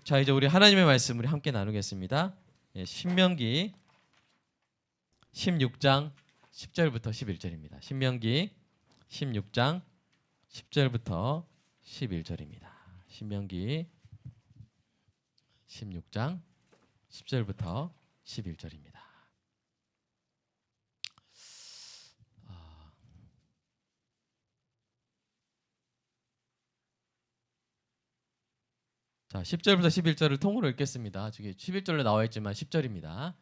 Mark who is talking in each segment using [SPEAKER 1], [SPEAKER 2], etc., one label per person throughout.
[SPEAKER 1] 자, 이제 우리 하나님의 말씀을 함께 나누겠습니다. 신명기 16장 10절부터 11절입니다. 신명기 16장 10절부터 11절입니다. 신명기 16장 10절부터 11절입니다. 자, 10절부터 11절을 통으로 읽겠습니다. 저기 11절로 나와 있지만 10절입니다.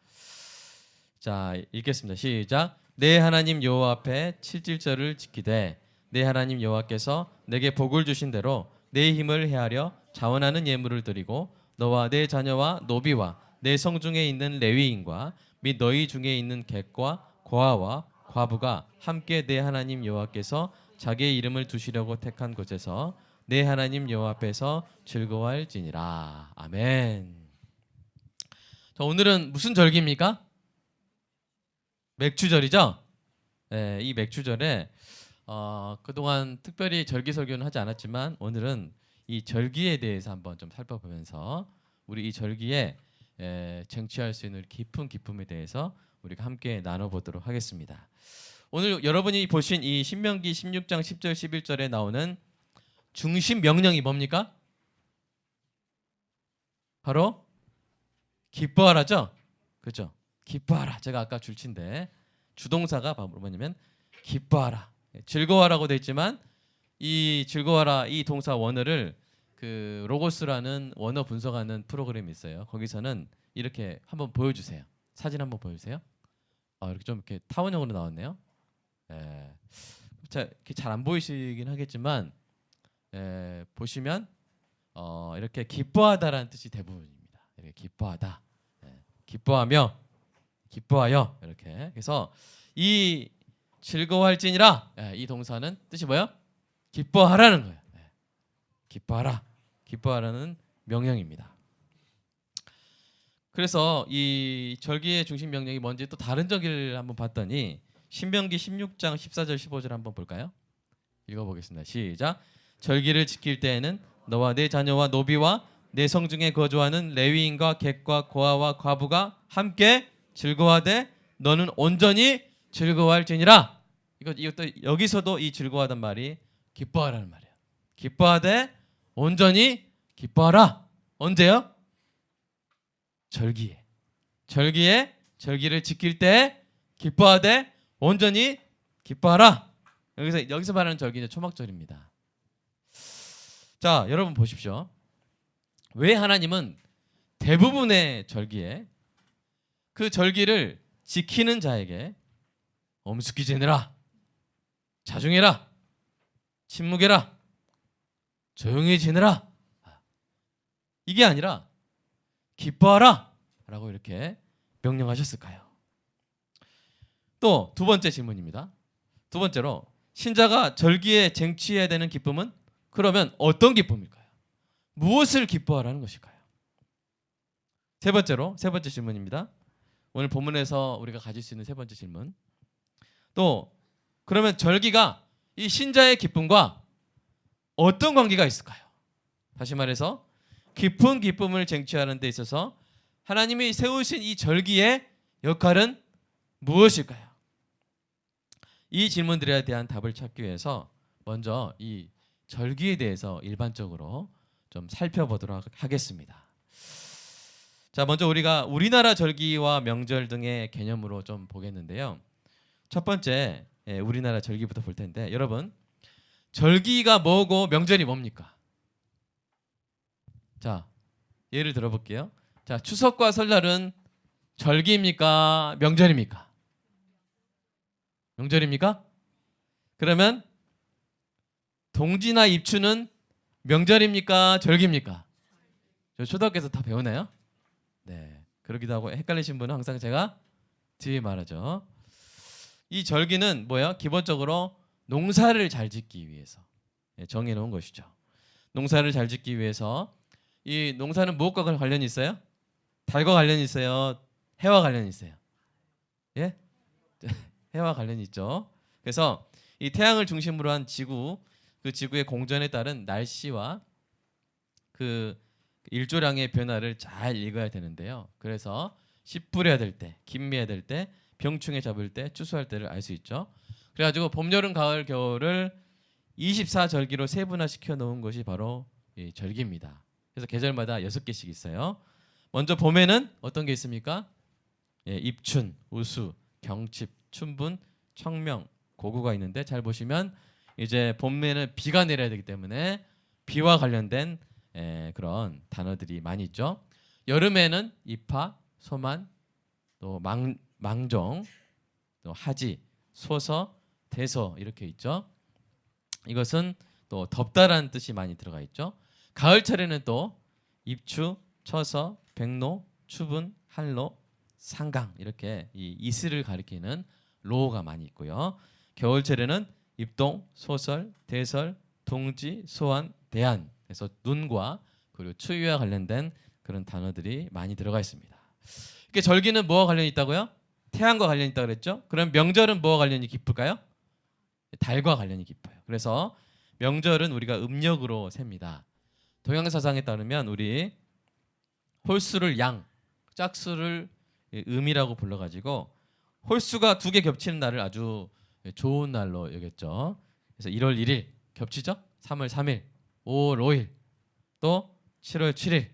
[SPEAKER 1] 자, 읽겠습니다. 시작. 내 하나님 여호와 앞에 7질절을 지키되 내 하나님 여호와께서 내게 복을 주신 대로 내 힘을 헤아려 자원하는 예물을 드리고 너와 내 자녀와 노비와 내 성중에 있는 레위인과 및 너희 중에 있는 객과 고아와 과부가 함께 내 하나님 여호와께서 자기의 이름을 두시려고 택한 곳에서 내 하나님 여호와 앞에서 즐거워할지니라. 아멘. 자, 오늘은 무슨 절기입니까? 맥주절이죠. 네, 이 맥주절에 그동안 특별히 절기 설교는 하지 않았지만 오늘은 이 절기에 대해서 한번 좀 살펴보면서 우리 이 절기에 쟁취할 수 있는 깊은 기쁨에 대해서 우리가 함께 나눠보도록 하겠습니다. 오늘 여러분이 보신 이 신명기 16장 10절 11절에 나오는 중심 명령이 뭡니까? 바로 기뻐하라죠. 그렇죠? 기뻐하라. 제가 아까 줄친데 주동사가 바로 뭐냐면 기뻐하라. 즐거워하라고 돼 있지만 이 즐거워하라 이 동사 원어를 그 로고스라는 원어 분석하는 프로그램이 있어요. 거기서는 이렇게 한번 보여주세요. 사진 한번 보여주세요. 이렇게 좀 이렇게 타원형으로 나왔네요. 자, 잘 안 보이시긴 하겠지만 보시면 이렇게 기뻐하다라는 뜻이 대부분입니다. 이렇게 기뻐하다, 기뻐하며, 기뻐하여 이렇게. 그래서 이 즐거워할지니라 이 동사는 뜻이 뭐예요? 기뻐하라는 거예요. 기뻐하라, 기뻐하라는 명령입니다. 그래서 이 절기의 중심 명령이 뭔지 또 다른 절기를 한번 봤더니 신명기 16장 14절 15절 한번 볼까요? 읽어보겠습니다. 시작. 절기를 지킬 때에는 너와 내 자녀와 노비와 내 성중에 거주하는 레위인과 객과 고아와 과부가 함께 즐거워하되 너는 온전히 즐거워할지니라. 이것도 여기서도 이 즐거워하단 말이 기뻐하라는 말이에요. 기뻐하되 온전히 기뻐하라. 언제요? 절기에. 절기를 지킬 때 기뻐하되 온전히 기뻐하라. 여기서 말하는 절기는 초막절입니다. 자, 여러분 보십시오. 왜 하나님은 대부분의 절기에 그 절기를 지키는 자에게 엄숙히 지내라, 자중해라, 침묵해라, 조용히 지내라 이게 아니라 기뻐하라 라고 이렇게 명령하셨을까요? 또 두 번째 질문입니다. 두 번째로 신자가 절기에 쟁취해야 되는 기쁨은 그러면 어떤 기쁨일까요? 무엇을 기뻐하라는 것일까요? 세 번째 질문입니다. 오늘 본문에서 우리가 가질 수 있는 세 번째 질문. 또 그러면 절기가 이 신자의 기쁨과 어떤 관계가 있을까요? 다시 말해서 깊은 기쁨을 쟁취하는 데 있어서 하나님이 세우신 이 절기의 역할은 무엇일까요? 이 질문들에 대한 답을 찾기 위해서 먼저 이 절기에 대해서 일반적으로 좀 살펴보도록 하겠습니다. 자, 먼저 우리가 우리나라 절기와 명절 등의 개념으로 좀 보겠는데요. 첫 번째, 우리나라 절기부터 볼 텐데, 여러분, 절기가 뭐고 명절이 뭡니까? 자, 예를 들어볼게요. 자, 추석과 설날은 절기입니까? 명절입니까? 명절입니까? 그러면 동지나 입추는 명절입니까? 절기입니까? 저 초등학교에서 다 배우나요? 네. 그러기도 하고 헷갈리신 분은 항상 제가 뒤에 말하죠. 이 절기는 뭐예요? 기본적으로 농사를 잘 짓기 위해서 정해놓은 것이죠. 농사를 잘 짓기 위해서 이 농사는 무엇과 관련이 있어요? 달과 관련이 있어요? 해와 관련이 있어요? 예? 해와 관련이 있죠. 그래서 이 태양을 중심으로 한 지구, 그 지구의 공전에 따른 날씨와 그 일조량의 변화를 잘 읽어야 되는데요. 그래서 씨 뿌려야 될 때, 김미해야 될 때, 병충해 잡을 때, 추수할 때를 알 수 있죠. 그래가지고 봄, 여름, 가을, 겨울을 24절기로 세분화시켜 놓은 것이 바로 이 절기입니다. 그래서 계절마다 6개씩 있어요. 먼저 봄에는 어떤 게 있습니까? 예, 입춘, 우수, 경칩, 춘분, 청명, 고구가 있는데 잘 보시면 이제 봄에는 비가 내려야 되기 때문에 비와 관련된 그런 단어들이 많이 있죠. 여름에는 입하, 소만, 또 망종, 또 하지, 소서, 대서 이렇게 있죠. 이것은 또 덥다라는 뜻이 많이 들어가 있죠. 가을철에는 또 입추, 처서, 백로, 추분, 한로, 상강 이렇게 이 이슬을 가리키는 로가 많이 있고요. 겨울철에는 입동, 소설, 대설, 동지, 소환, 대안. 그래서 눈과 그리고 추위와 관련된 그런 단어들이 많이 들어가 있습니다. 이게 절기는 뭐와 관련이 있다고요? 태양과 관련이 있다고 그랬죠? 그럼 명절은 뭐와 관련이 깊을까요? 달과 관련이 깊어요. 그래서 명절은 우리가 음력으로 셉니다. 동양사상에 따르면 우리 홀수를 양, 짝수를 음이라고 불러가지고 홀수가 2개 겹치는 날을 아주 좋은 날로 여겼죠. 그래서 1월 1일 겹치죠? 3월 3일, 5월 5일, 또 7월 7일,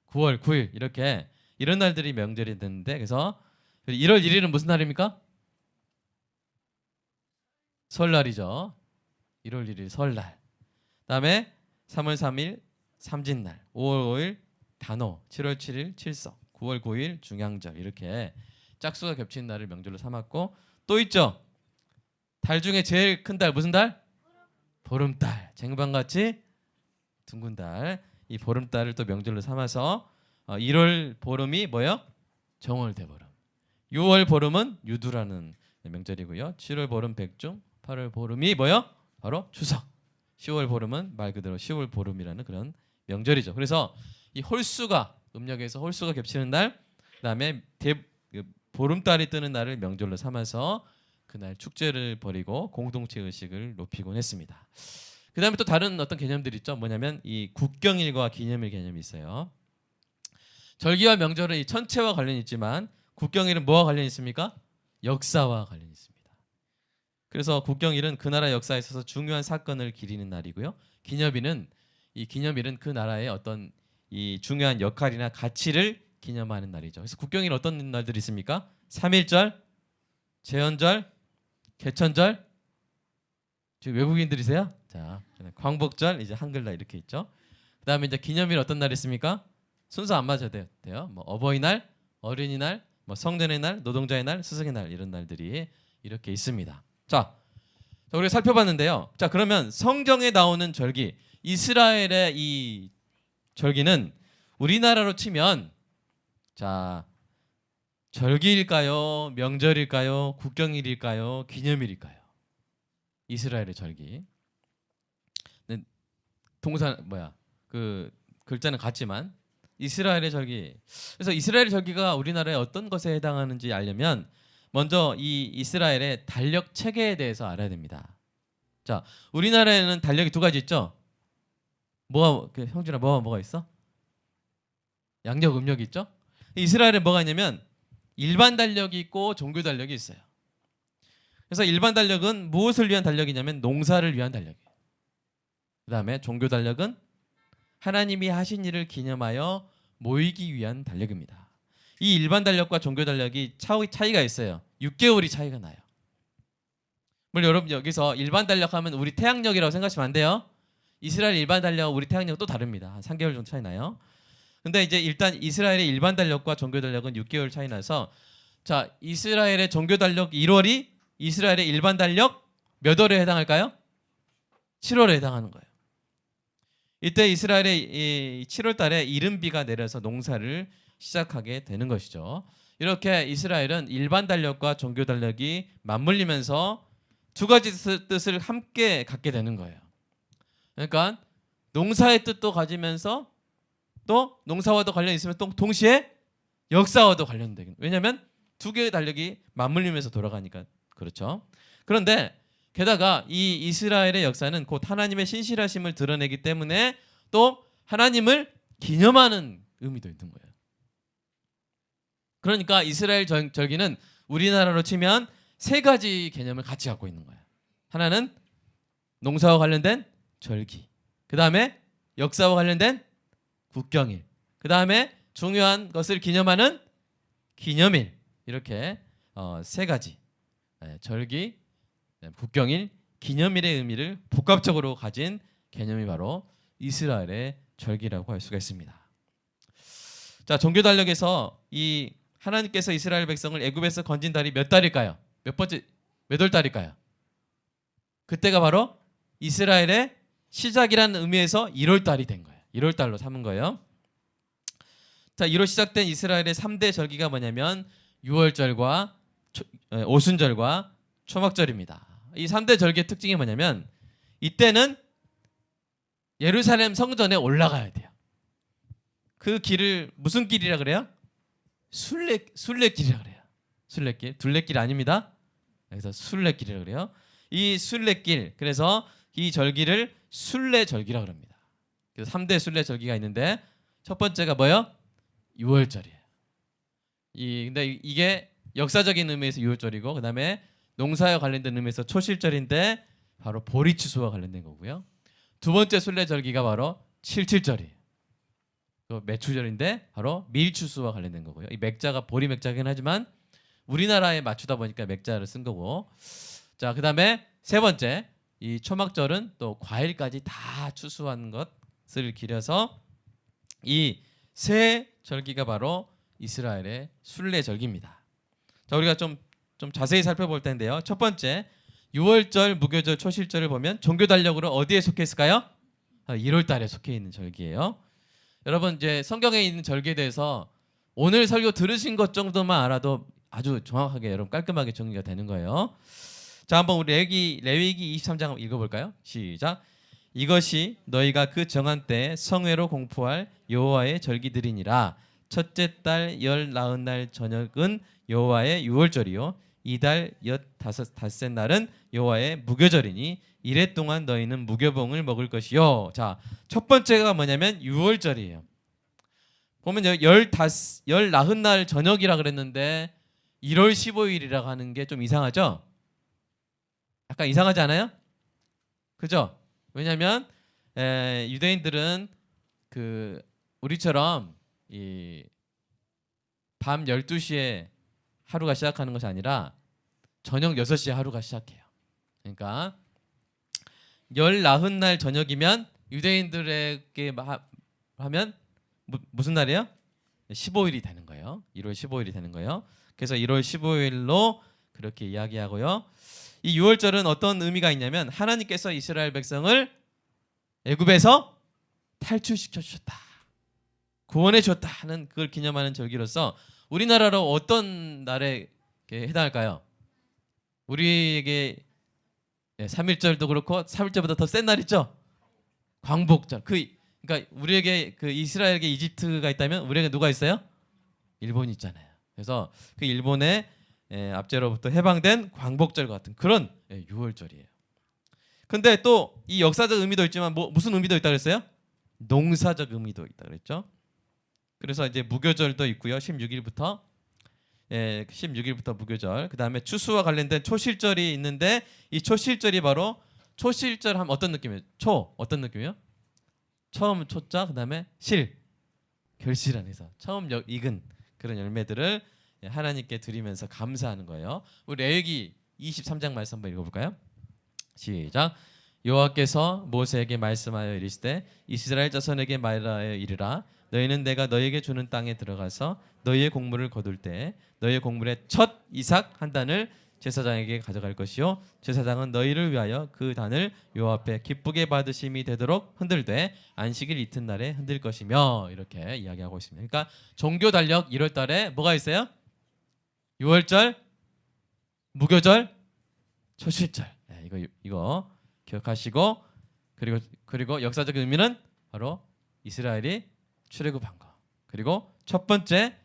[SPEAKER 1] 9월 9일 이렇게 이런 날들이 명절이 되는데 그래서 1월 1일은 무슨 날입니까? 설날이죠. 1월 1일 설날. 그다음에 3월 3일 삼진날, 5월 5일 단오, 7월 7일 칠석, 9월 9일 중양절 이렇게 짝수가 겹치는 날을 명절로 삼았고 또 있죠. 달 중에 제일 큰 달 무슨 달? 보름달. 쟁반같이 둥근 달. 이 보름달을 또 명절로 삼아서 1월 보름이 뭐요? 정월대보름. 6월 보름은 유두라는 명절이고요. 7월 보름 백중, 8월 보름이 뭐요? 바로 추석. 10월 보름은 말 그대로 10월 보름이라는 그런 명절이죠. 그래서 이 홀수가 음력에서 홀수가 겹치는 날, 그다음에 보름달이 뜨는 날을 명절로 삼아서 그날 축제를 벌이고 공동체 의식을 높이곤 했습니다. 그다음에 또 다른 어떤 개념들이 있죠. 뭐냐면 이 국경일과 기념일 개념이 있어요. 절기와 명절은 이 천체와 관련이 있지만 국경일은 뭐와 관련이 있습니까? 역사와 관련이 있습니다. 그래서 국경일은 그 나라 역사에 있어서 중요한 사건을 기리는 날이고요. 기념일은 그 나라의 어떤 이 중요한 역할이나 가치를 기념하는 날이죠. 그래서 국경일 어떤 날들이 있습니까? 3.1절, 제헌절, 개천절. 지금 외국인들이세요? 자, 광복절 이제 한글날 이렇게 있죠. 그다음에 이제 기념일 어떤 날 있습니까? 순서 안 맞아도 돼요. 뭐 어버이날, 어린이날, 뭐 성년의 날, 노동자의 날, 스승의 날 이런 날들이 이렇게 있습니다. 자, 우리가 살펴봤는데요. 자, 그러면 성경에 나오는 절기, 이스라엘의 이 절기는 우리나라로 치면 자, 절기일까요? 명절일까요? 국경일일까요? 기념일일까요? 이스라엘의 절기. 동사 그 글자는 같지만 이스라엘의 절기. 그래서 이스라엘의 절기가 우리나라에 어떤 것에 해당하는지 알려면 먼저 이 이스라엘의 달력 체계에 대해서 알아야 됩니다. 자, 우리나라에는 달력이 2가지 있죠. 형준아 뭐가 있어? 양력, 음력이 있죠. 이스라엘에 뭐가 있냐면 일반 달력이 있고 종교 달력이 있어요. 그래서 일반 달력은 무엇을 위한 달력이냐면 농사를 위한 달력이에요. 그다음에 종교 달력은 하나님이 하신 일을 기념하여 모이기 위한 달력입니다. 이 일반 달력과 종교 달력이 차이가 있어요. 6개월이 차이가 나요. 물론 여러분 여기서 일반 달력하면 우리 태양력이라고 생각하시면 안 돼요. 이스라엘 일반 달력과 우리 태양력은 또 다릅니다. 한 3개월 정도 차이 나요. 근데 이제 일단 이스라엘의 일반 달력과 종교 달력은 6개월 차이 나서 자, 이스라엘의 종교 달력 1월이 이스라엘의 일반 달력 몇 월에 해당할까요? 7월에 해당하는 거예요. 이때 이스라엘의 7월 달에 이른비가 내려서 농사를 시작하게 되는 것이죠. 이렇게 이스라엘은 일반 달력과 종교 달력이 맞물리면서 2가지 뜻을 함께 갖게 되는 거예요. 그러니까 농사의 뜻도 가지면서 또 농사와도 관련이 있으면 또 동시에 역사와도 관련되는. 왜냐하면 2개의 달력이 맞물리면서 돌아가니까 그렇죠. 그런데 게다가 이 이스라엘의 역사는 곧 하나님의 신실하심을 드러내기 때문에 또 하나님을 기념하는 의미도 있는 거예요. 그러니까 이스라엘 절기는 우리나라로 치면 세 가지 개념을 같이 갖고 있는 거예요. 하나는 농사와 관련된 절기, 그 다음에 역사와 관련된 국경일, 그 다음에 중요한 것을 기념하는 기념일, 이렇게 세 가지 절기, 국경일, 기념일의 의미를 복합적으로 가진 개념이 바로 이스라엘의 절기라고 할 수가 있습니다. 자, 종교 달력에서 이 하나님께서 이스라엘 백성을 애굽에서 건진 달이 몇 달일까요? 몇 월 달일까요? 그때가 바로 이스라엘의 시작이라는 의미에서 1월 달이 된 거예요. 1월 달로 삼은 거예요. 자, 이로 시작된 이스라엘의 3대 절기가 뭐냐면 유월절과 오순절과 초막절입니다. 이 3대 절기의 특징이 뭐냐면 이때는 예루살렘 성전에 올라가야 돼요. 그 길을 무슨 길이라 그래요? 순례길이라 그래요. 순례길, 둘레길 아닙니다. 그래서 순례길이라 그래요. 이 순례길, 그래서 이 절기를 순례절기라 그럽니다. 그래서 3대 순례절기가 있는데 첫 번째가 뭐예요? 유월절이에요. 근데 이게 역사적인 의미에서 유월절이고, 그 다음에 농사와 관련된 의미에서 초실절인데 바로 보리추수와 관련된 거고요. 두 번째 순례절기가 바로 칠칠절이에요. 매추절인데 바로 밀추수와 관련된 거고요. 이 맥자가 보리 맥자긴 하지만 우리나라에 맞추다 보니까 맥자를 쓴 거고. 자, 그 다음에 세 번째 이 초막절은 또 과일까지 다 추수한 것을 기려서 이 세 절기가 바로 이스라엘의 순례절기입니다. 자, 우리가 좀 자세히 살펴볼 텐데요. 첫 번째 유월절, 무교절, 초실절을 보면 종교 달력으로 어디에 속해 있을까요? 1월 달에 속해 있는 절기예요. 여러분 이제 성경에 있는 절기에 대해서 오늘 설교 들으신 것 정도만 알아도 아주 정확하게 여러분 깔끔하게 정리가 되는 거예요. 자, 한번 우리 레위기 23장 읽어볼까요? 시작. 이것이 너희가 그 정한 때에 성회로 공포할 여호와의 절기들이니라. 첫째 달 열 나흔 날 저녁은 여호와의 유월절이요 이달 엿5셋 날은 여호와의 무교절이니 이래 동안 너희는 무교봉을 먹을 것이요. 자, 첫 번째가 뭐냐면 유월절이에요. 보면 열 나흔 날 저녁이라 그랬는데 1월 15일이라고 하는 게 좀 이상하죠? 약간 이상하지 않아요? 그죠? 왜냐하면 유대인들은 그 우리처럼 이 밤 12시에 하루가 시작하는 것이 아니라 저녁 6시에 하루가 시작해요. 그러니까 열 나흔 날 저녁이면 유대인들에게 하면 무슨 날이에요? 15일이 되는 거예요. 1월 15일이 되는 거예요. 그래서 1월 15일로 그렇게 이야기하고요. 이 유월절은 어떤 의미가 있냐면 하나님께서 이스라엘 백성을 애굽에서 탈출시켜 주셨다, 구원해 주셨다 하는 그걸 기념하는 절기로서 우리나라로 어떤 날에 해당할까요? 우리에게 3.1절도 그렇고 3.1절보다 더 센 날 있죠? 광복절. 그러니까 우리에게 그 이스라엘에게 이집트가 있다면 우리에게 누가 있어요? 일본이 있잖아요. 그래서 그 일본의 압제로부터 해방된 광복절 같은 그런 유월절이에요. 근데 또 이 역사적 의미도 있지만 무슨 의미도 있다 그랬어요? 농사적 의미도 있다 그랬죠. 그래서 이제 무교절도 있고요. 16일부터 무교절. 그다음에 추수와 관련된 초실절이 있는데 이 초실절이 바로 초실절 하면 어떤 느낌이에요? 어떤 느낌이에요? 처음 초자, 그다음에 결실 안에서 처음 익은 그런 열매들을 하나님께 드리면서 감사하는 거예요. 우리 레위기 23장 말씀 한번 읽어볼까요? 시작. 여호와께서 모세에게 말씀하여 이르시되 이스라엘 자손에게 말하여 이르라. 너희는 내가 너희에게 주는 땅에 들어가서 너희의 곡물을 거둘 때 너희의 곡물의 첫 이삭 한 단을 제사장에게 가져갈 것이요 제사장은 너희를 위하여 그 단을 여호와 앞에 기쁘게 받으심이 되도록 흔들되 안식일 이튿날에 흔들 것이며, 이렇게 이야기하고 있습니다. 그러니까 종교 달력 1월 달에 뭐가 있어요? 유월절, 무교절, 초실절. 이거 기억하시고, 그리고 역사적 의미는 바로 이스라엘이 출애굽한 거, 그리고 첫 번째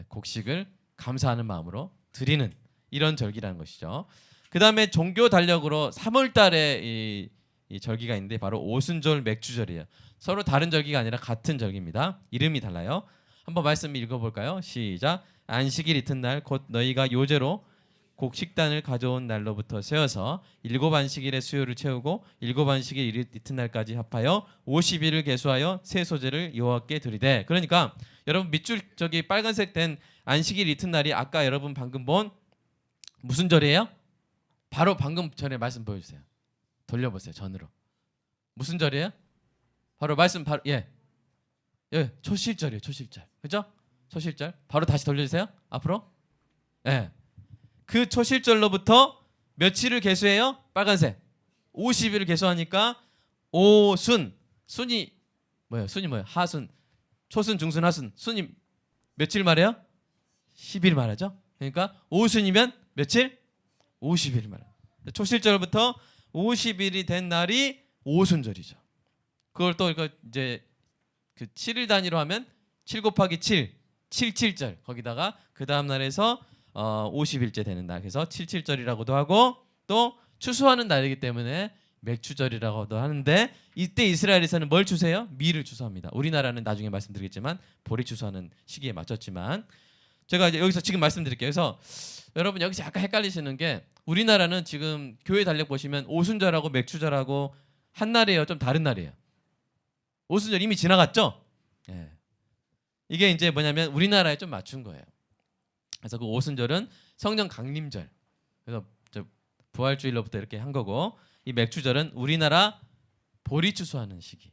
[SPEAKER 1] 곡식을 감사하는 마음으로 드리는 이런 절기라는 것이죠. 그 다음에 종교 달력으로 3월 달에 이 절기가 있는데 바로 오순절 맥주절이에요. 서로 다른 절기가 아니라 같은 절기입니다. 이름이 달라요. 한번 말씀 읽어볼까요? 시작. 안식일 이튿날 곧 너희가 요제로 곡식단을 가져온 날로부터 세어서 7안식일의 수요를 채우고 7안식일 이튿날까지 합하여 50일을 계수하여 새 소제를 여호와께 드리되. 그러니까 여러분 밑줄 저기 빨간색 된 안식일 이튿날이 아까 여러분 방금 본 무슨 절이에요? 바로 방금 전에 말씀 보여주세요. 돌려보세요. 전으로. 무슨 절이에요? 바로 말씀 바로 예 초실절이에요. 초실절. 그죠? 초실절. 바로 다시 돌려주세요. 앞으로. 예. 그 초실절로부터 며칠을 계수해요? 빨간색. 50일을 계수하니까 오순. 순이 뭐예요? 순이 뭐예요? 하순. 초순, 중순, 하순. 순이 며칠 말해요? 10일 말하죠. 그러니까 오순이면 며칠? 50일 말해요. 초실절부터 50일이 된 날이 오순절이죠. 그걸 또 이제 그 7일 단위로 하면 7 곱하기 7, 77절. 거기다가 그 다음 날에서 50일째 되는 날. 그래서 77절이라고도 하고 또 추수하는 날이기 때문에 맥주절이라고도 하는데 이때 이스라엘에서는 뭘 추수해요? 밀을 추수합니다. 우리나라는 나중에 말씀드리겠지만 보리 추수하는 시기에 맞췄지만 제가 이제 여기서 지금 말씀드릴게요. 그래서 여러분 여기서 약간 헷갈리시는 게 우리나라는 지금 교회 달력 보시면 오순절하고 맥주절하고 한 날이에요. 좀 다른 날이에요. 오순절 이미 지나갔죠? 예. 이게 이제 뭐냐면 우리나라에 좀 맞춘 거예요. 그래서 그 오순절은 성령 강림절. 그래서 부활주일로부터 이렇게 한 거고 이 맥주절은 우리나라 보리 추수하는 시기.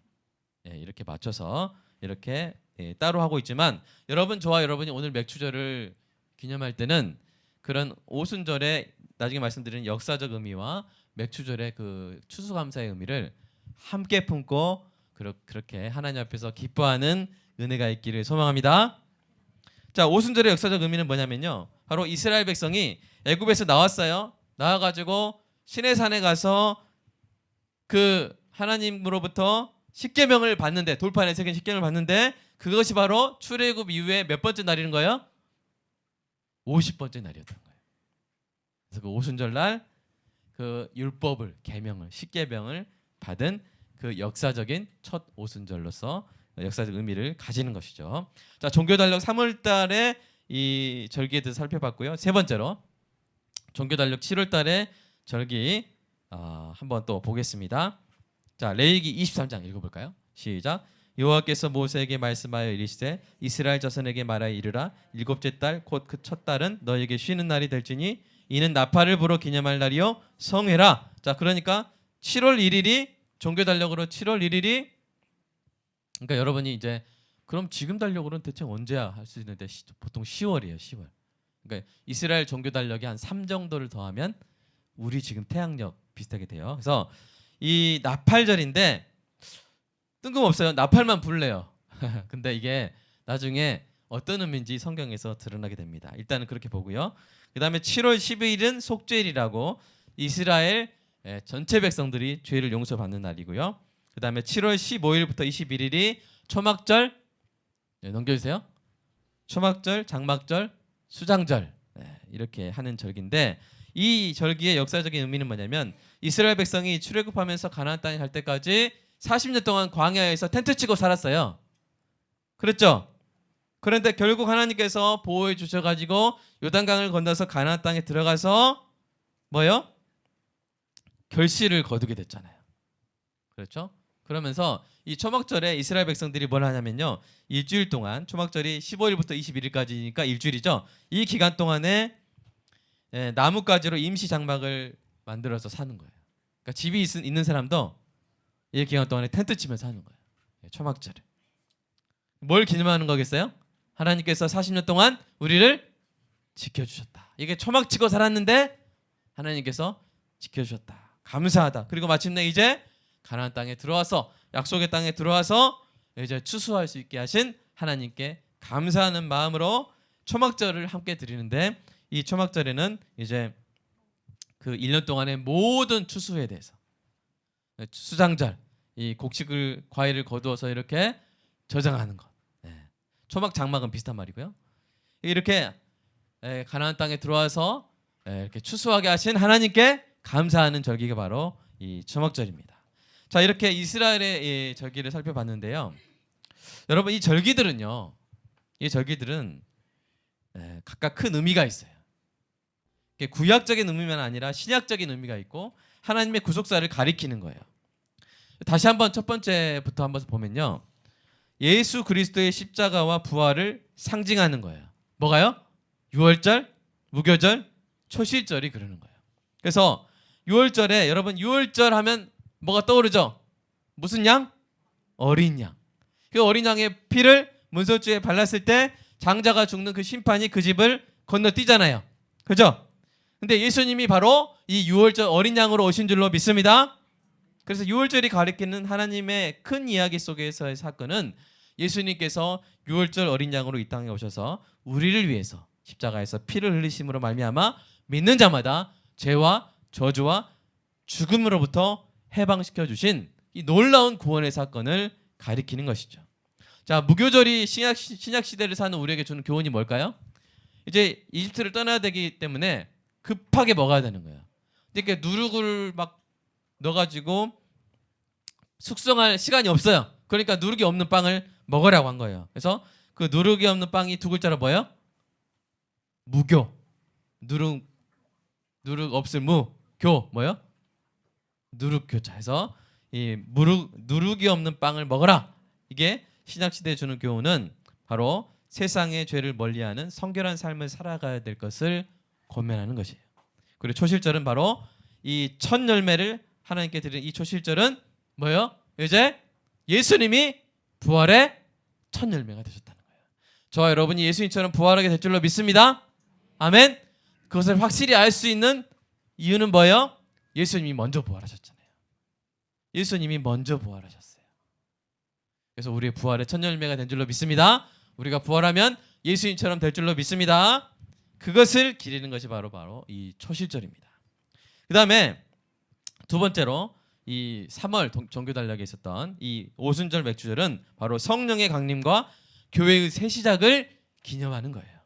[SPEAKER 1] 예, 이렇게 맞춰서 이렇게 따로 하고 있지만 여러분 저와 여러분이 오늘 맥주절을 기념할 때는 그런 오순절에 나중에 말씀드리는 역사적 의미와 맥주절의 그 추수감사의 의미를 함께 품고 그렇게 하나님 앞에서 기뻐하는 은혜가 있기를 소망합니다. 자, 오순절의 역사적 의미는 뭐냐면요. 바로 이스라엘 백성이 애굽에서 나왔어요. 나와가지고 시내산에 가서 그 하나님으로부터 십계명을 받는데 돌판에 새긴 십계명을 받는데 그것이 바로 출애굽 이후에 몇 번째 날인 거예요? 50번째 날이었던 거예요. 그래서 그 오순절 날 그 율법을 계명을 십계명을 받은 그 역사적인 첫 오순절로서 역사적 의미를 가지는 것이죠. 자, 종교달력 3월달에 이 절기에 대해서 살펴봤고요. 세 번째로 종교달력 7월달에 절기 한번 또 보겠습니다. 자, 레위기 23장 읽어볼까요? 시작. 여호와께서 모세에게 말씀하여 이르시되 이스라엘 자손에게 말하여 이르라. 일곱째 달 곧 그 첫 달은 너에게 쉬는 날이 될지니 이는 나팔을 불어 기념할 날이요 성회라. 자, 그러니까 7월 1일이 종교 달력으로 7월 1일이 그러니까 여러분이 이제 그럼 지금 달력으로는 대체 언제야 할 수 있는데 보통 10월이에요. 10월. 그러니까 이스라엘 종교 달력이 한 3 정도를 더하면 우리 지금 태양력 비슷하게 돼요. 그래서 이 나팔절인데 뜬금없어요. 나팔만 불래요. 근데 이게 나중에 어떤 의미인지 성경에서 드러나게 됩니다. 일단은 그렇게 보고요. 그 다음에 7월 12일은 속죄일이라고 이스라엘 전체 백성들이 죄를 용서받는 날이고요. 그 다음에 7월 15일부터 21일이 초막절. 넘겨주세요. 초막절, 장막절, 수장절. 이렇게 하는 절기인데 이 절기의 역사적인 의미는 뭐냐면 이스라엘 백성이 출애굽하면서 가나안 땅에 갈 때까지 40년 동안 광야에서 텐트 치고 살았어요. 그랬죠? 그런데 결국 하나님께서 보호해 주셔가지고 요단강을 건너서 가나안 땅에 들어가서 뭐요? 결실을 거두게 됐잖아요. 그렇죠? 그러면서 이 초막절에 이스라엘 백성들이 뭘 하냐면요. 일주일 동안 초막절이 15일부터 21일까지니까 일주일이죠. 이 기간 동안에 나뭇가지로 임시 장막을 만들어서 사는 거예요. 그러니까 집이 있는 사람도 이 기간 동안에 텐트 치면서 사는 거예요. 초막절에. 뭘 기념하는 거겠어요? 하나님께서 40년 동안 우리를 지켜주셨다. 이게 초막 치고 살았는데 하나님께서 지켜주셨다. 감사하다. 그리고 마침내 이제 가나안 땅에 들어와서 약속의 땅에 들어와서 이제 추수할 수 있게 하신 하나님께 감사하는 마음으로 초막절을 함께 드리는데 이 초막절에는 이제 그 1년 동안의 모든 추수에 대해서 수장절, 이 곡식을 과일을 거두어서 이렇게 저장하는 것. 초막 장막은 비슷한 말이고요. 이렇게 가나안 땅에 들어와서 이렇게 추수하게 하신 하나님께 감사하는 절기가 바로 이 초막절입니다. 자, 이렇게 이스라엘의 절기를 살펴봤는데요. 여러분, 이 절기들은요, 이 절기들은 각각 큰 의미가 있어요. 구약적인 의미만 아니라 신약적인 의미가 있고 하나님의 구속사를 가리키는 거예요. 다시 한번 첫 번째부터 한번 보면요, 예수 그리스도의 십자가와 부활을 상징하는 거예요. 뭐가요? 유월절, 무교절, 초실절이 그러는 거예요. 그래서 유월절에 여러분, 유월절 하면 뭐가 떠오르죠? 무슨 양? 어린 양. 그 어린 양의 피를 문설주에 발랐을 때 장자가 죽는 그 심판이 그 집을 건너뛰잖아요. 그죠? 근데 예수님이 바로 이 유월절 어린 양으로 오신 줄로 믿습니다. 그래서 유월절이 가리키는 하나님의 큰 이야기 속에서의 사건은 예수님께서 유월절 어린 양으로 이 땅에 오셔서 우리를 위해서 십자가에서 피를 흘리심으로 말미암아 믿는 자마다 죄와 저주와 죽음으로부터 해방시켜 주신 이 놀라운 구원의 사건을 가리키는 것이죠. 자, 무교절이 신약 시대를 사는 우리에게 주는 교훈이 뭘까요? 이제 이집트를 떠나야 되기 때문에 급하게 먹어야 되는 거예요. 이렇게 누룩을 막 넣어가지고 숙성할 시간이 없어요. 그러니까 누룩이 없는 빵을 먹으라고 한 거예요. 그래서 그 누룩이 없는 빵이 두 글자로 뭐예요? 무교. 누룩 없을 교 뭐예요? 누룩교자. 해서 이 누룩이 없는 빵을 먹어라. 이게 신약 시대에 주는 교훈은 바로 세상의 죄를 멀리하는 성결한 삶을 살아가야 될 것을 권면하는 것이에요. 그리고 초실절은 바로 이 첫 열매를 하나님께 드리는 이 초실절은 뭐예요? 이제 예수님이 부활의 첫 열매가 되셨다는 거예요. 저와 여러분이 예수님처럼 부활하게 될 줄로 믿습니다. 아멘. 그것을 확실히 알 수 있는 이유는 뭐예요? 예수님이 먼저 부활하셨잖아요. 예수님이 먼저 부활하셨어요. 그래서 우리의 부활의 첫 열매가 된 줄로 믿습니다. 우리가 부활하면 예수님처럼 될 줄로 믿습니다. 그것을 기리는 것이 바로 이 초실절입니다. 그 다음에 두 번째로 이 3월 정교달력에 있었던 이 오순절 맥주절은 바로 성령의 강림과 교회의 새 시작을 기념하는 거예요.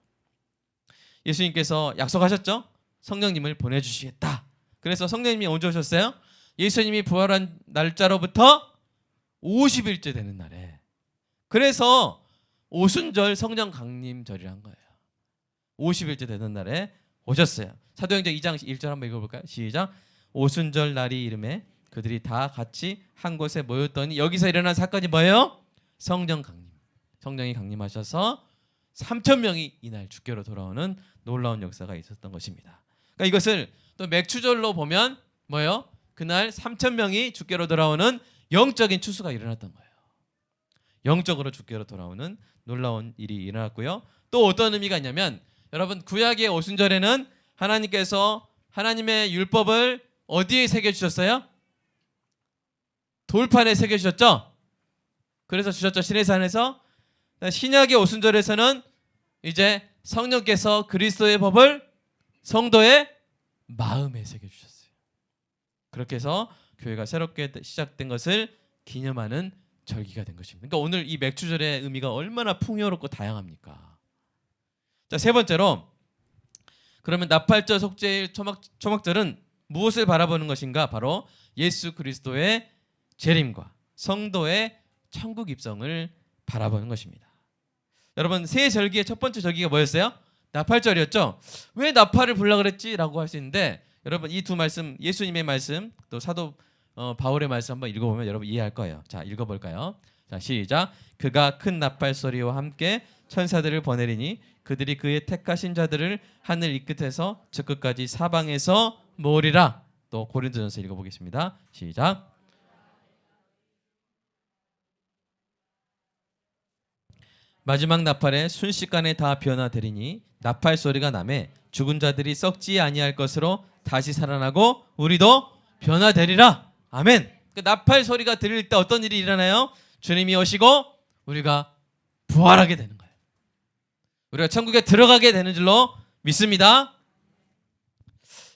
[SPEAKER 1] 예수님께서 약속하셨죠? 성령님을 보내주시겠다. 그래서 성령님이 언제 오셨어요? 예수님이 부활한 날짜로부터 50일째 되는 날에. 그래서 오순절 성령 강림절이란 거예요. 50일째 되는 날에 오셨어요. 사도행전 2장 1절 한번 읽어볼까요? 시작. 오순절 날이 이름에 그들이 다 같이 한 곳에 모였더니 여기서 일어난 사건이 뭐예요? 성령 강림. 성령이 강림하셔서 3,000명이 이날 주께로 돌아오는 놀라운 역사가 있었던 것입니다. 그러니까 이것을 또 맥주절로 보면 뭐예요? 그날 3,000명이 주께로 돌아오는 영적인 추수가 일어났던 거예요. 영적으로 주께로 돌아오는 놀라운 일이 일어났고요. 또 어떤 의미가 있냐면 여러분, 구약의 오순절에는 하나님께서 하나님의 율법을 어디에 새겨주셨어요? 돌판에 새겨주셨죠? 그래서 주셨죠. 시내산에서. 신약의 오순절에서는 이제 성령께서 그리스도의 법을 성도의 마음에 새겨주셨어요. 그렇게 해서 교회가 새롭게 시작된 것을 기념하는 절기가 된 것입니다. 그러니까 오늘 이 맥주절의 의미가 얼마나 풍요롭고 다양합니까? 자, 세 번째로, 그러면 나팔절, 속죄일, 초막절은 무엇을 바라보는 것인가? 바로 예수 그리스도의 재림과 성도의 천국 입성을 바라보는 것입니다. 여러분, 새 절기의 첫 번째 절기가 뭐였어요? 나팔절이었죠. 왜 나팔을 불라 그랬지? 라고 할 수 있는데, 여러분, 이 두 말씀, 예수님의 말씀, 또 사도 바울의 말씀 한번 읽어보면 여러분 이해할 거예요. 자, 읽어볼까요? 자, 시작. 그가 큰 나팔 소리와 함께 천사들을 보내리니 그들이 그의 택하신 자들을 하늘 이 끝에서 저 끝까지 사방에서 모으리라. 또 고린도전서 읽어보겠습니다. 시작. 마지막 나팔에 순식간에 다 변화되리니 나팔 소리가 나매 죽은 자들이 썩지 아니할 것으로 다시 살아나고 우리도 변화되리라. 아멘. 그 나팔 소리가 들릴 때 어떤 일이 일어나요? 주님이 오시고 우리가 부활하게 되는 거예요. 우리가 천국에 들어가게 되는 줄로 믿습니다.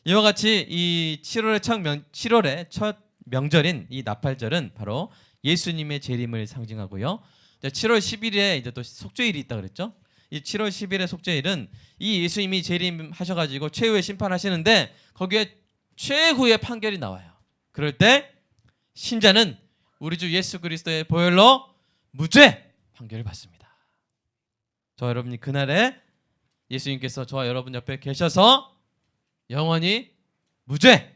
[SPEAKER 1] 이와 같이 이 7월의 첫 명절인 이 나팔절은 바로 예수님의 재림을 상징하고요. 7월 10일에 이제 또 속죄일이 있다 그랬죠. 이 7월 10일의 속죄일은 이 예수님이 재림하셔가지고 최후의 심판하시는데 거기에 최후의 판결이 나와요. 그럴 때 신자는 우리 주 예수 그리스도의 보혈로 무죄 판결을 받습니다. 저와 여러분이 그날에 예수님께서 저와 여러분 옆에 계셔서 영원히 무죄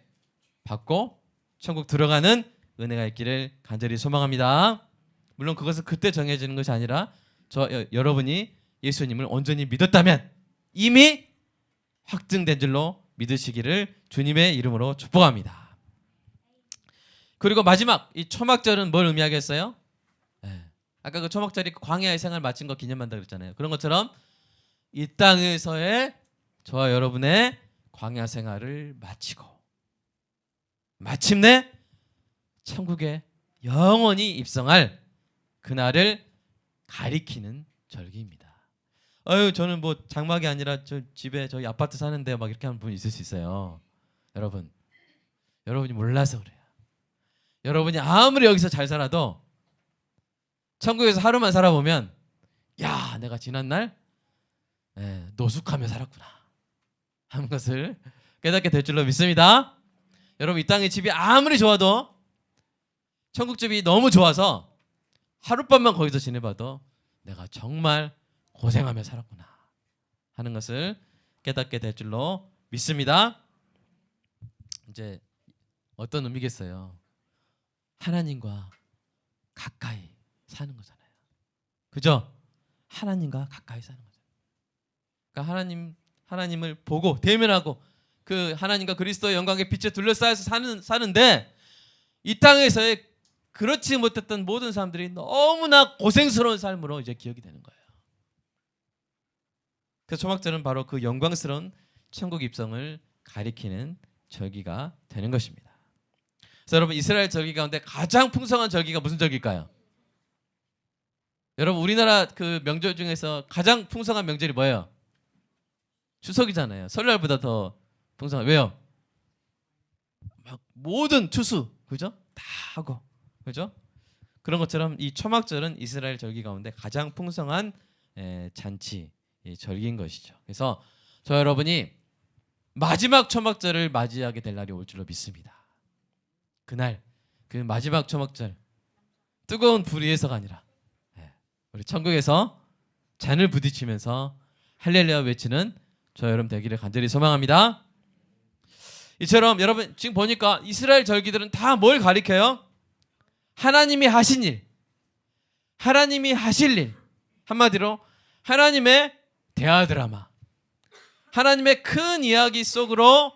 [SPEAKER 1] 받고 천국 들어가는 은혜가 있기를 간절히 소망합니다. 물론 그것은 그때 정해지는 것이 아니라 여러분이 예수님을 온전히 믿었다면 이미 확증된 줄로 믿으시기를 주님의 이름으로 축복합니다. 그리고 마지막 이 초막절은 뭘 의미하겠어요? 아까 그 초막절이 광야의 생활 마친 거 기념한다 그랬잖아요. 그런 것처럼 이 땅에서의 저와 여러분의 광야 생활을 마치고 마침내 천국에 영원히 입성할 그날을 가리키는 절기입니다. 저는 뭐 장막이 아니라 저 집에 저희 아파트 사는데 막 이렇게 하는 분이 있을 수 있어요. 여러분이 몰라서 그래요. 여러분이 아무리 여기서 잘 살아도 천국에서 하루만 살아보면 야, 내가 지난날 노숙하며 살았구나 하는 것을 깨닫게 될 줄로 믿습니다. 여러분, 이 땅의 집이 아무리 좋아도 천국 집이 너무 좋아서 하룻밤만 거기서 지내봐도 내가 정말 고생하며 살았구나 하는 것을 깨닫게 될 줄로 믿습니다. 이제 어떤 의미겠어요? 하나님과 가까이 사는 거잖아요. 그죠? 하나님과 가까이 사는 거잖아요. 그러니까 하나님을 보고 대면하고 그 하나님과 그리스도의 영광의 빛에 둘러싸여서 사는데 이 땅에서의 그렇지 못했던 모든 사람들이 너무나 고생스러운 삶으로 이제 기억이 되는 거예요. 그래서 초막절은 바로 그 영광스러운 천국 입성을 가리키는 절기가 되는 것입니다. 그래서 여러분, 이스라엘 절기 가운데 가장 풍성한 절기가 무슨 절기일까요? 여러분, 우리나라 그 명절 중에서 가장 풍성한 명절이 뭐예요? 추석이잖아요. 설날보다 더 풍성한. 왜요? 막 모든 추수, 그죠? 다 하고, 그죠? 그런 것처럼 이 초막절은 이스라엘 절기 가운데 가장 풍성한 잔치, 절기인 것이죠. 그래서 저 여러분이 마지막 초막절을 맞이하게 될 날이 올 줄로 믿습니다. 그날 그 마지막 초막절 뜨거운 불 위에서가 아니라 우리 천국에서 잔을 부딪히면서 할렐루야 외치는 저 여러분 되기를 간절히 소망합니다. 이처럼 여러분 지금 보니까 이스라엘 절기들은 다 뭘 가리켜요? 하나님이 하신 일, 하나님이 하실 일, 한마디로 하나님의 대화 드라마, 하나님의 큰 이야기 속으로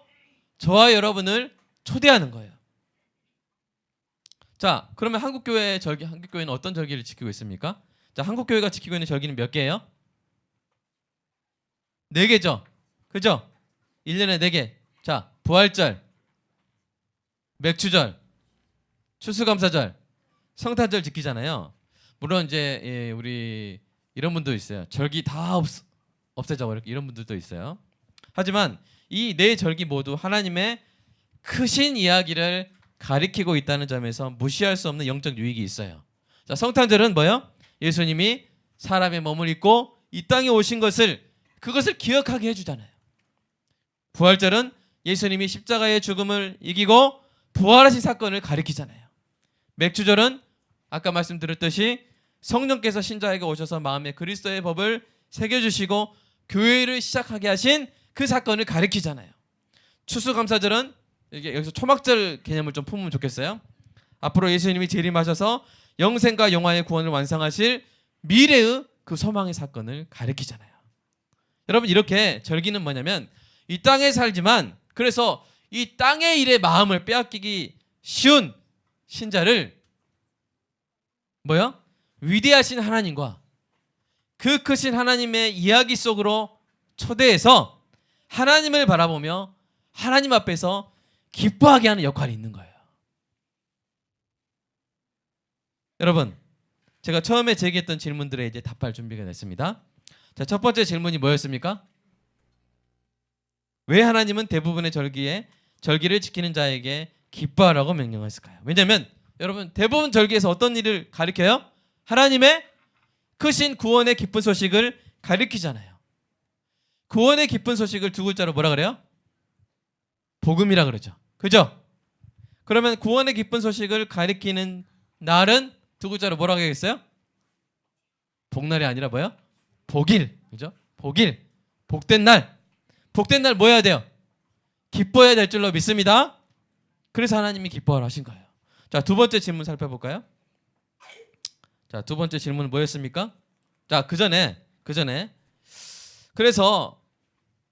[SPEAKER 1] 저와 여러분을 초대하는 거예요. 자, 그러면 한국교회의 절기, 한국교회는 어떤 절기를 지키고 있습니까? 자, 한국교회가 지키고 있는 절기는 몇 개예요? 4개죠. 그죠? 1년에 4개. 자, 부활절, 맥주절, 추수감사절, 성탄절 지키잖아요. 물론 이제 우리 이런 분도 있어요. 절기 다 없애자고 이렇게 이런 분들도 있어요. 하지만 이 4절기 모두 하나님의 크신 이야기를 가리키고 있다는 점에서 무시할 수 없는 영적 유익이 있어요. 자, 성탄절은 뭐예요? 예수님이 사람의 몸을 입고 이 땅에 오신 그것을 기억하게 해주잖아요. 부활절은 예수님이 십자가의 죽음을 이기고 부활하신 사건을 가리키잖아요. 맥주절은 아까 말씀드렸듯이 성령께서 신자에게 오셔서 마음에 그리스도의 법을 새겨주시고 교회를 시작하게 하신 그 사건을 가리키잖아요. 추수감사절은 여기서 초막절 개념을 좀 품으면 좋겠어요. 앞으로 예수님이 재림하셔서 영생과 영화의 구원을 완성하실 미래의 그 소망의 사건을 가리키잖아요. 여러분, 이렇게 절기는 뭐냐면 이 땅에 살지만 그래서 이 땅의 일에 마음을 빼앗기기 쉬운 신자를 위대하신 하나님과 그 크신 하나님의 이야기 속으로 초대해서 하나님을 바라보며 하나님 앞에서 기뻐하게 하는 역할이 있는 거예요. 여러분, 제가 처음에 제기했던 질문들에 이제 답할 준비가 됐습니다. 자, 첫 번째 질문이 뭐였습니까? 왜 하나님은 대부분의 절기를 지키는 자에게 기뻐하라고 명령했을까요? 왜냐하면 여러분, 대부분 절기에서 어떤 일을 가리켜요? 하나님의 크신 구원의 기쁜 소식을 가리키잖아요. 구원의 기쁜 소식을 2글자로 뭐라 그래요? 복음이라 그러죠. 그죠? 그러면 구원의 기쁜 소식을 가리키는 날은 두 글자로 뭐라고 하겠어요? 복날이 아니라 뭐예요? 복일. 그죠? 복일. 복된 날. 복된 날 뭐 해야 돼요? 기뻐해야 될 줄로 믿습니다. 그래서 하나님이 기뻐하라 하신 거예요. 자, 두 번째 질문 살펴볼까요? 자, 두 번째 질문은 뭐였습니까? 자, 그 전에 그래서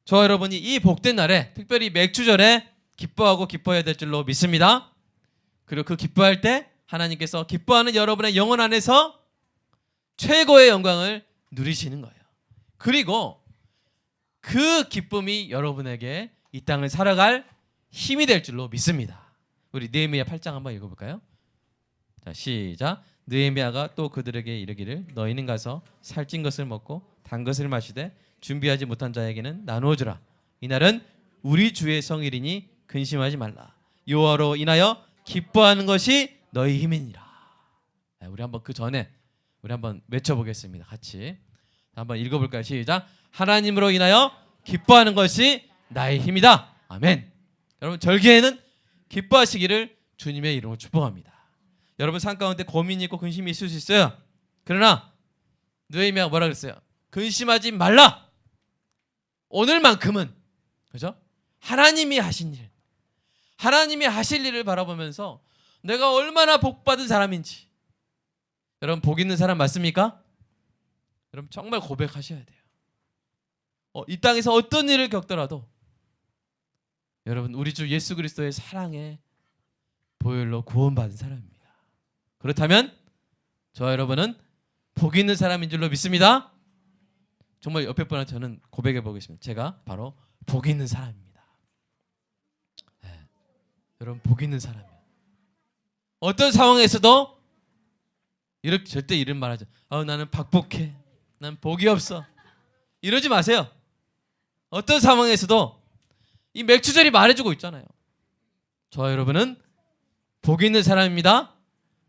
[SPEAKER 1] 저와 여러분이 이 복된 날에 특별히 맥주절에 기뻐하고 기뻐해야 될 줄로 믿습니다. 그리고 그 기뻐할 때 하나님께서 기뻐하는 여러분의 영혼 안에서 최고의 영광을 누리시는 거예요. 그리고 그 기쁨이 여러분에게 이 땅을 살아갈 힘이 될 줄로 믿습니다. 우리 느헤미야 8장 한번 읽어볼까요? 자, 시작. 느헤미야가 또 그들에게 이르기를 너희는 가서 살찐 것을 먹고 단 것을 마시되 준비하지 못한 자에게는 나누어 주라. 이날은 우리 주의 성일이니 근심하지 말라. 여호와로 인하여 기뻐하는 것이 너희 힘이니라. 우리 한번 그 전에 우리 한번 외쳐보겠습니다. 같이 한번 읽어볼까요? 시작. 하나님으로 인하여 기뻐하는 것이 나의 힘이다. 아멘. 여러분 절기에는 기뻐하시기를 주님의 이름으로 축복합니다. 여러분 삶 가운데 고민이 있고 근심이 있을 수 있어요. 그러나 느헤미야가 뭐라 그랬어요? 근심하지 말라. 오늘만큼은 그죠? 하나님이 하신 일, 하나님이 하실 일을 바라보면서 내가 얼마나 복받은 사람인지. 여러분 복 있는 사람 맞습니까? 여러분 정말 고백하셔야 돼요. 이 땅에서 어떤 일을 겪더라도 여러분 우리 주 예수 그리스도의 사랑의 보혈로 구원받은 사람입니다. 그렇다면 저와 여러분은 복 있는 사람인 줄로 믿습니다. 정말 옆에 분한테 저는 고백해 보겠습니다. 제가 바로 복 있는 사람입니다. 네. 여러분 복 있는 사람이에요. 어떤 상황에서도 이렇게 절대 이런 말하죠. 나는 박복해. 난 복이 없어. 이러지 마세요. 어떤 상황에서도 이 맥주절이 말해주고 있잖아요. 저와 여러분은 복 있는 사람입니다.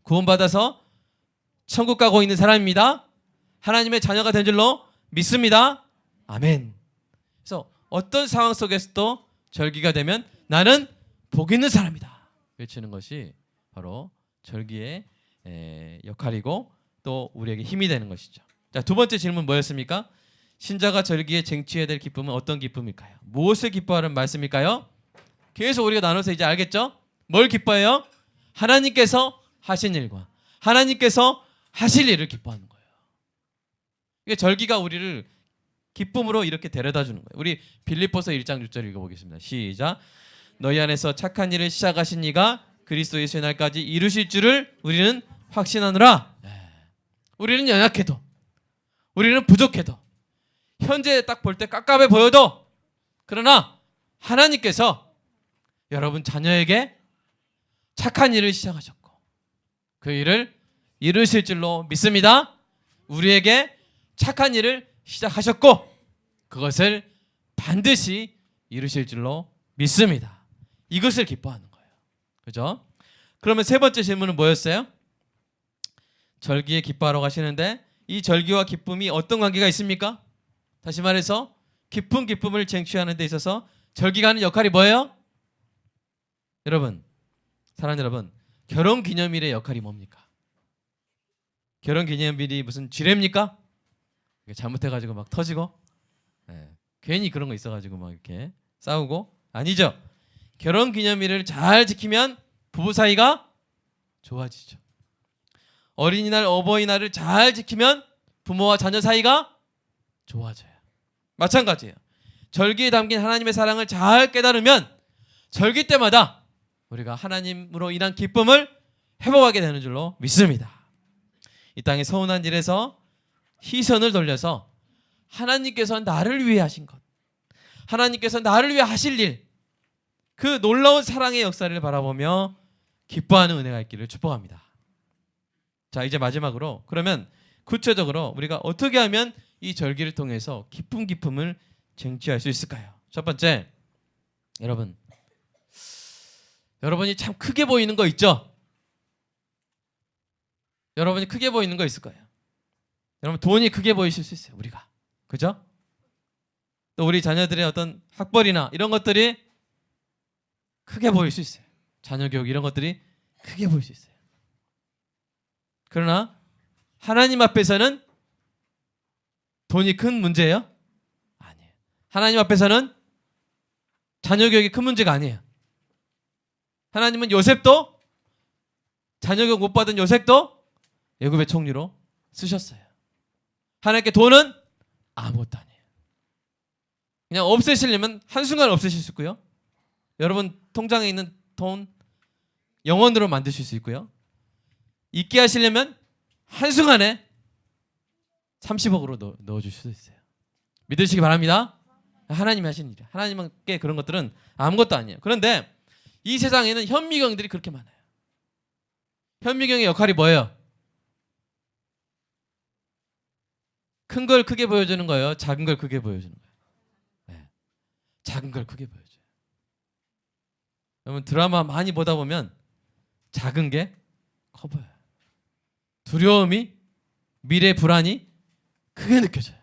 [SPEAKER 1] 구원받아서 천국 가고 있는 사람입니다. 하나님의 자녀가 된 줄로 믿습니다. 아멘. 그래서 어떤 상황 속에서도 절기가 되면 나는 복 있는 사람이다 외치는 것이 바로 절기의 역할이고 또 우리에게 힘이 되는 것이죠. 자, 두 번째 질문 뭐였습니까? 신자가 절기에 쟁취해야 될 기쁨은 어떤 기쁨일까요? 무엇을 기뻐하는 말씀일까요? 계속 우리가 나눠서 이제 알겠죠? 뭘 기뻐해요? 하나님께서 하신 일과 하나님께서 하실 일을 기뻐하는 거예요. 이게 절기가 우리를 기쁨으로 이렇게 데려다 주는 거예요. 우리 빌립보서 1장 6절 읽어보겠습니다. 시작. 너희 안에서 착한 일을 시작하신 이가 그리스도 예수의 날까지 이루실 줄을 우리는 확신하노라. 우리는 연약해도 우리는 부족해도 현재 딱 볼 때 깝깝해 보여도 그러나 하나님께서 여러분 자녀에게 착한 일을 시작하셨고 그 일을 이루실 줄로 믿습니다. 우리에게 착한 일을 시작하셨고 그것을 반드시 이루실 줄로 믿습니다. 이것을 기뻐하는 거예요. 그죠? 그러면 세 번째 질문은 뭐였어요? 절기에 기뻐하러 가시는데 이 절기와 기쁨이 어떤 관계가 있습니까? 다시 말해서 깊은 기쁨을 쟁취하는 데 있어서 절기가 하는 역할이 뭐예요? 여러분, 사랑하는 여러분, 결혼기념일의 역할이 뭡니까? 결혼기념일이 무슨 쥐랩니까? 잘못해가지고 막 터지고 괜히 그런 거 있어가지고 막 이렇게 싸우고 아니죠. 결혼기념일을 잘 지키면 부부 사이가 좋아지죠. 어린이날, 어버이날을 잘 지키면 부모와 자녀 사이가 좋아져요. 마찬가지예요. 절기에 담긴 하나님의 사랑을 잘 깨달으면 절기 때마다 우리가 하나님으로 인한 기쁨을 회복하게 되는 줄로 믿습니다. 이 땅의 서운한 일에서 시선을 돌려서 하나님께서 나를 위해 하신 것, 하나님께서 나를 위해 하실 일, 그 놀라운 사랑의 역사를 바라보며 기뻐하는 은혜가 있기를 축복합니다. 자, 이제 마지막으로 그러면 구체적으로 우리가 어떻게 하면 이 절기를 통해서 기쁨을 쟁취할 수 있을까요? 첫 번째, 여러분이 참 크게 보이는 거 있죠? 여러분이 크게 보이는 거 있을 거예요. 여러분 돈이 크게 보이실 수 있어요. 우리가. 그죠? 또 우리 자녀들의 어떤 학벌이나 이런 것들이 크게 보일 수 있어요. 자녀 교육 이런 것들이 크게 보일 수 있어요. 그러나 하나님 앞에서는 돈이 큰 문제예요? 아니에요. 하나님 앞에서는 자녀 교육이 큰 문제가 아니에요. 하나님은 요셉도 자녀 교육 못 받은 요셉도 애굽의 총리로 쓰셨어요. 하나님께 돈은 아무것도 아니에요. 그냥 없애시려면 한순간 없애실 수 있고요. 여러분 통장에 있는 돈 영원으로 만드실 수 있고요. 있게 하시려면 한순간에 30억으로 넣어줄 수도 있어요. 믿으시기 바랍니다. 하나님이 하시는 일이에요. 하나님께 그런 것들은 아무것도 아니에요. 그런데 이 세상에는 현미경들이 그렇게 많아요. 현미경의 역할이 뭐예요? 큰 걸 크게 보여주는 거예요? 작은 걸 크게 보여주는 거예요? 네. 작은 걸 크게 보여줘요. 여러분 드라마 많이 보다 보면 작은 게 커 보여요. 두려움이, 미래 불안이 크게 느껴져요.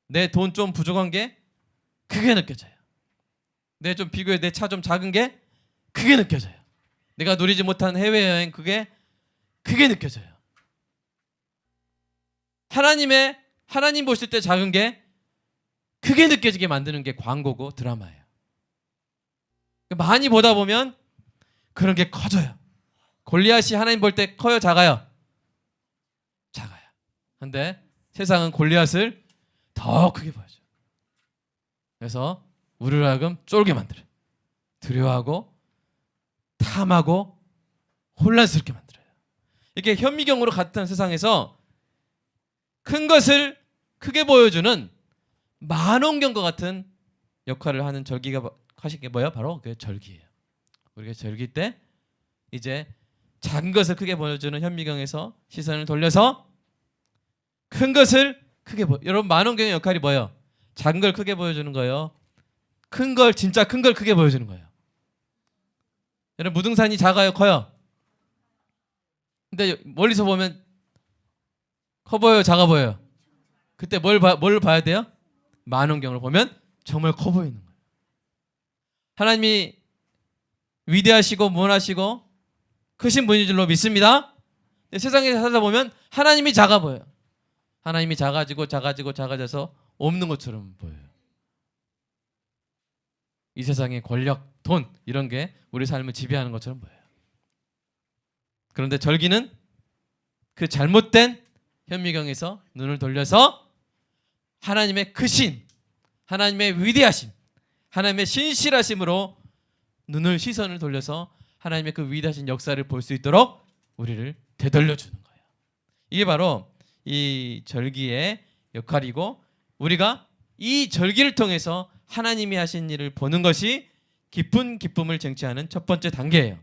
[SPEAKER 1] 내 돈 좀 부족한 게 크게 느껴져요. 내 좀 비교해 내 차 좀 작은 게 크게 느껴져요. 내가 누리지 못한 해외여행 그게 크게 느껴져요. 하나님 보실 때 작은 게 크게 느껴지게 만드는 게 광고고 드라마예요. 많이 보다 보면 그런 게 커져요. 골리앗이 하나님 볼 때 커요, 작아요? 작아요. 근데 세상은 골리앗을 더 크게 보여줘요. 그래서 우리를 하여금 쫄게 만들어요. 두려워하고 탐하고 혼란스럽게 만들어요. 이렇게 현미경으로 같은 세상에서 큰 것을 크게 보여주는 만원경과 같은 역할을 하는 절기가 하신 게 뭐야? 바로 그 절기예요. 우리가 절기 때 이제 작은 것을 크게 보여주는 현미경에서 시선을 돌려서 큰 것을 크게 여러분 만원경의 역할이 뭐예요? 작은 걸 크게 보여주는 거예요. 큰 걸 진짜 큰 걸 크게 보여주는 거예요. 여러분 무등산이 작아요, 커요? 근데 멀리서 보면 커 보여요, 작아 보여요? 그때 뭘 봐야 돼요? 만원경을 보면 정말 커 보이는 거예요. 하나님이 위대하시고 무한하시고 크신 분인 줄로 믿습니다. 세상에 살다 보면 하나님이 작아 보여요. 하나님이 작아져서 없는 것처럼 보여요. 이 세상의 권력, 돈 이런 게 우리 삶을 지배하는 것처럼 보여요. 그런데 절기는 그 잘못된 현미경에서 눈을 돌려서 하나님의 크신, 하나님의 위대하심, 하나님의 신실하심으로 시선을 돌려서 하나님의 그 위대하신 역사를 볼 수 있도록 우리를 되돌려 주는 거예요. 이게 바로 이 절기의 역할이고 우리가 이 절기를 통해서 하나님이 하신 일을 보는 것이 깊은 기쁨을 쟁취하는 첫 번째 단계예요.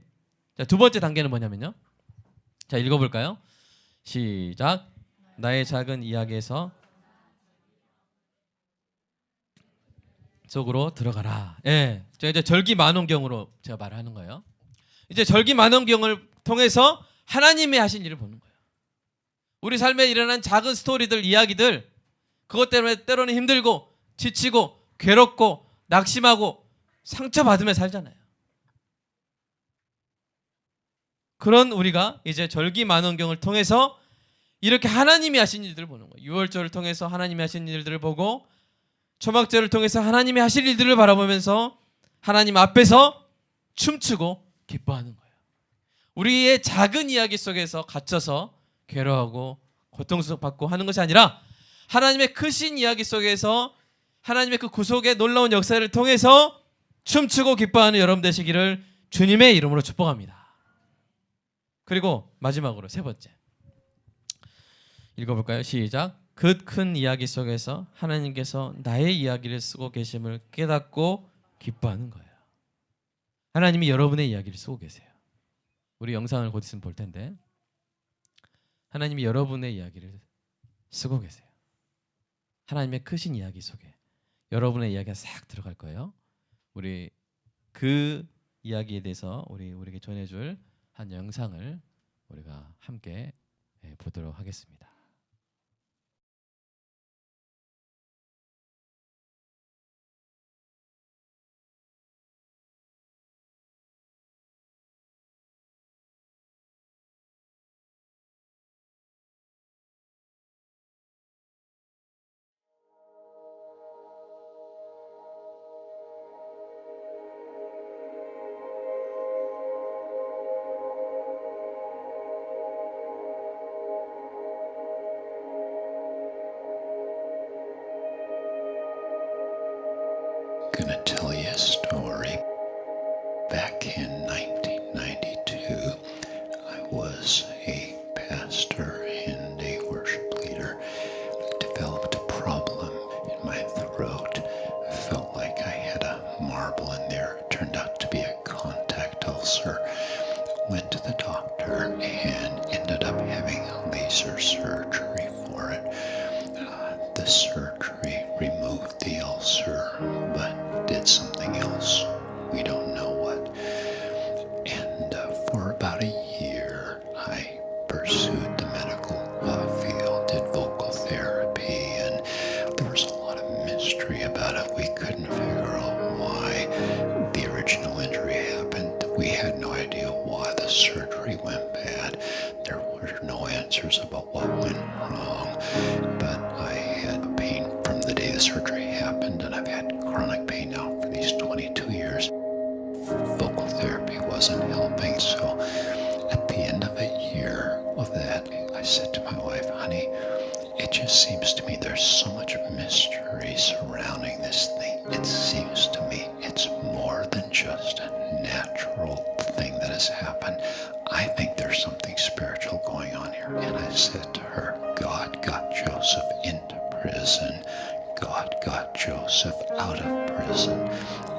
[SPEAKER 1] 자, 두 번째 단계는 뭐냐면요. 자, 읽어볼까요? 시작. 나의 작은 이야기에서 속으로 들어가라. 예, 제가 이제 절기 만원경으로 제가 말을 하는 거예요. 이제 절기 만원경을 통해서 하나님이 하신 일을 보는 거예요. 우리 삶에 일어난 작은 스토리들, 이야기들 그것 때문에 때로는 힘들고 지치고 괴롭고 낙심하고 상처받으며 살잖아요. 그런 우리가 이제 절기 만원경을 통해서 이렇게 하나님이 하신 일들을 보는 거예요. 유월절을 통해서 하나님이 하신 일들을 보고 초막절을 통해서 하나님이 하실 일들을 바라보면서 하나님 앞에서 춤추고 기뻐하는 거예요. 우리의 작은 이야기 속에서 갇혀서 괴로워하고 고통스럽고 하는 것이 아니라 하나님의 크신 이야기 속에서 하나님의 그 구속의 놀라운 역사를 통해서 춤추고 기뻐하는 여러분 되시기를 주님의 이름으로 축복합니다. 그리고 마지막으로 세 번째 읽어볼까요? 시작. 그 큰 이야기 속에서 하나님께서 나의 이야기를 쓰고 계심을 깨닫고 기뻐하는 거예요. 하나님이 여러분의 이야기를 쓰고 계세요. 우리 영상을 곧 있으면 볼 텐데 하나님이 여러분의 이야기를 쓰고 계세요. 하나님의 크신 이야기 속에 여러분의 이야기가 싹 들어갈 거예요. 우리 그 이야기에 대해서 우리에게 전해줄 한 영상을 우리가 함께 보도록 하겠습니다.
[SPEAKER 2] a story. Back in 1992, I was a pastor and a worship leader. I developed a problem in my throat. I felt like I had a marble in there. It turned out to be a contact ulcer. Went to the doctor and ended up having laser surgery for it. The surgery removed the ulcer, but did something else. We don't know what. And for about a year, I pursued the medical field, did vocal therapy, and there was a lot of mystery about it. We couldn't figure out why the original injury happened. We had no idea why the surgery went bad. There were no answers about what went wrong, but I had pain from the day the surgery happened, and I've had chronic pain now for these 22 years. Vocal therapy wasn't helping, so at the end of a year of that, I said to my wife, honey, it just seems to me there's so much mystery surrounding this thing. It seems to me it's more than just a natural thing that has happened. I think there's something spiritual going on here. And I said to her, God got Joseph into prison. God got Joseph out of prison.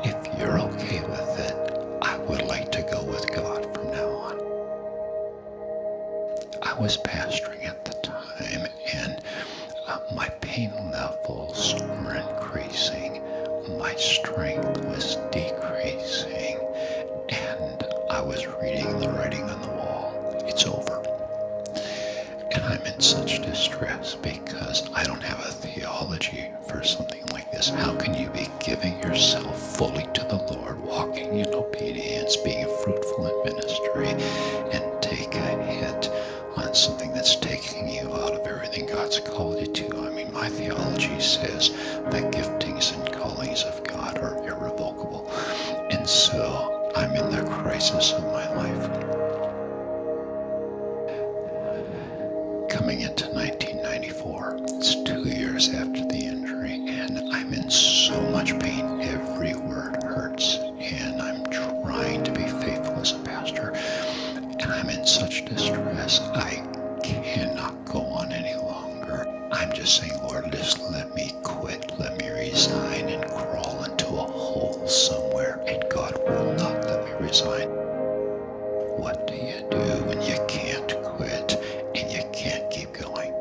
[SPEAKER 2] If you're okay with it, I would like to go with God from now on. I was pastoring at the time, and my pain levels were increasing. My strength was decreasing, and I was reading the writing on the wall. It's over. And I'm in such distress because I don't have a theology for something like this. How can you be giving yourself fully to the Lord, walking in obedience, being fruitful in ministry, and take a hit on something that's taking you out of everything God's called you to? I mean, my theology says that giftings and callings of God are irrevocable. And so I'm in the crisis of my life. Coming into 1994, it's 2 years after the injury, and I'm in so much pain. Every word hurts, and I'm trying to be faithful as a pastor, and I'm in such distress. I cannot go on any longer. I'm just saying, Lord, just let me quit, let me resign and crawl into a hole somewhere, and God will not let me resign. What do you do when you can't quit and you can't keep going?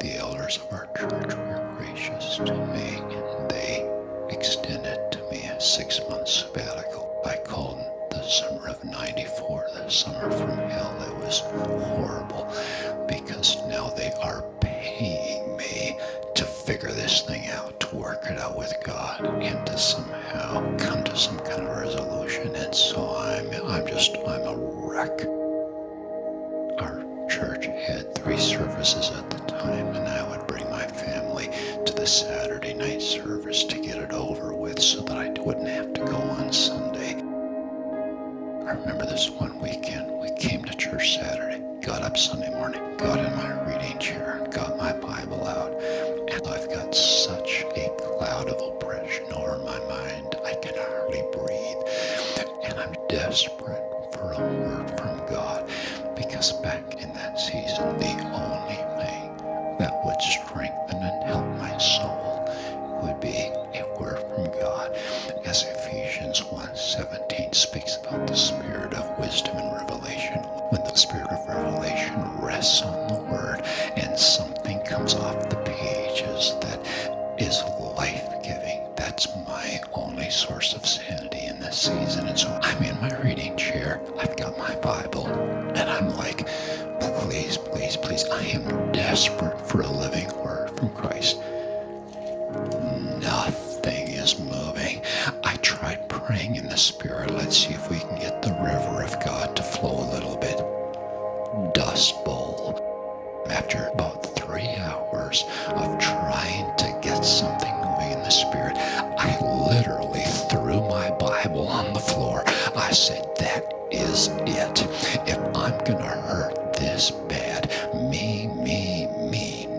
[SPEAKER 2] The elders of our church were gracious to me, and they extended to me a 6-month sabbatical. I called the summer of 94 the summer from hell. It was horrible because now they are paying me to figure this thing out, to work it out with God, and to somehow come to some kind of resolution. And so I'm a wreck. Our church had 3 services at the time, and I would bring my family to the Saturday night service to get it over with so that I wouldn't have to go on Sunday. I remember this one weekend, we came to church Saturday, got up Sunday morning, got in my reading chair, got my Bible out, and I've got such a cloud of oppression over my mind, I can hardly breathe. And I'm desperate for a word from God, because back in that season, the only thing that would strengthen and help my soul would be a word from God. As Ephesians 1:17 speaks about the spirit of wisdom and revelation, when the spirit of revelation rests on the word and something comes off the pages that is life-giving, that's my only source of sanity in this season. And so I'm in my reading chair, I've got my Bible, and I'm like, please, please, please, I am desperate for a living word from Christ. Nothing is moving. I tried praying in the Spirit. Let's see if we can get the river of God to flow a little bit. Dust bowl. After about 3 hours of trying to get something moving in the Spirit, I literally threw my Bible on the floor. I said, that is it. If I'm gonna hurt this bad, me,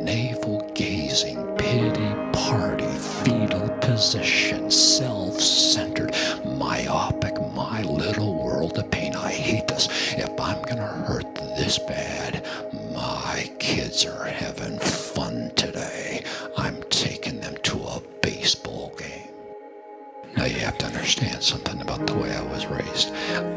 [SPEAKER 2] navel-gazing, pity party, fetal position, this bad. My kids are having fun today. I'm taking them to a baseball game. Now you have to understand something about the way I was raised.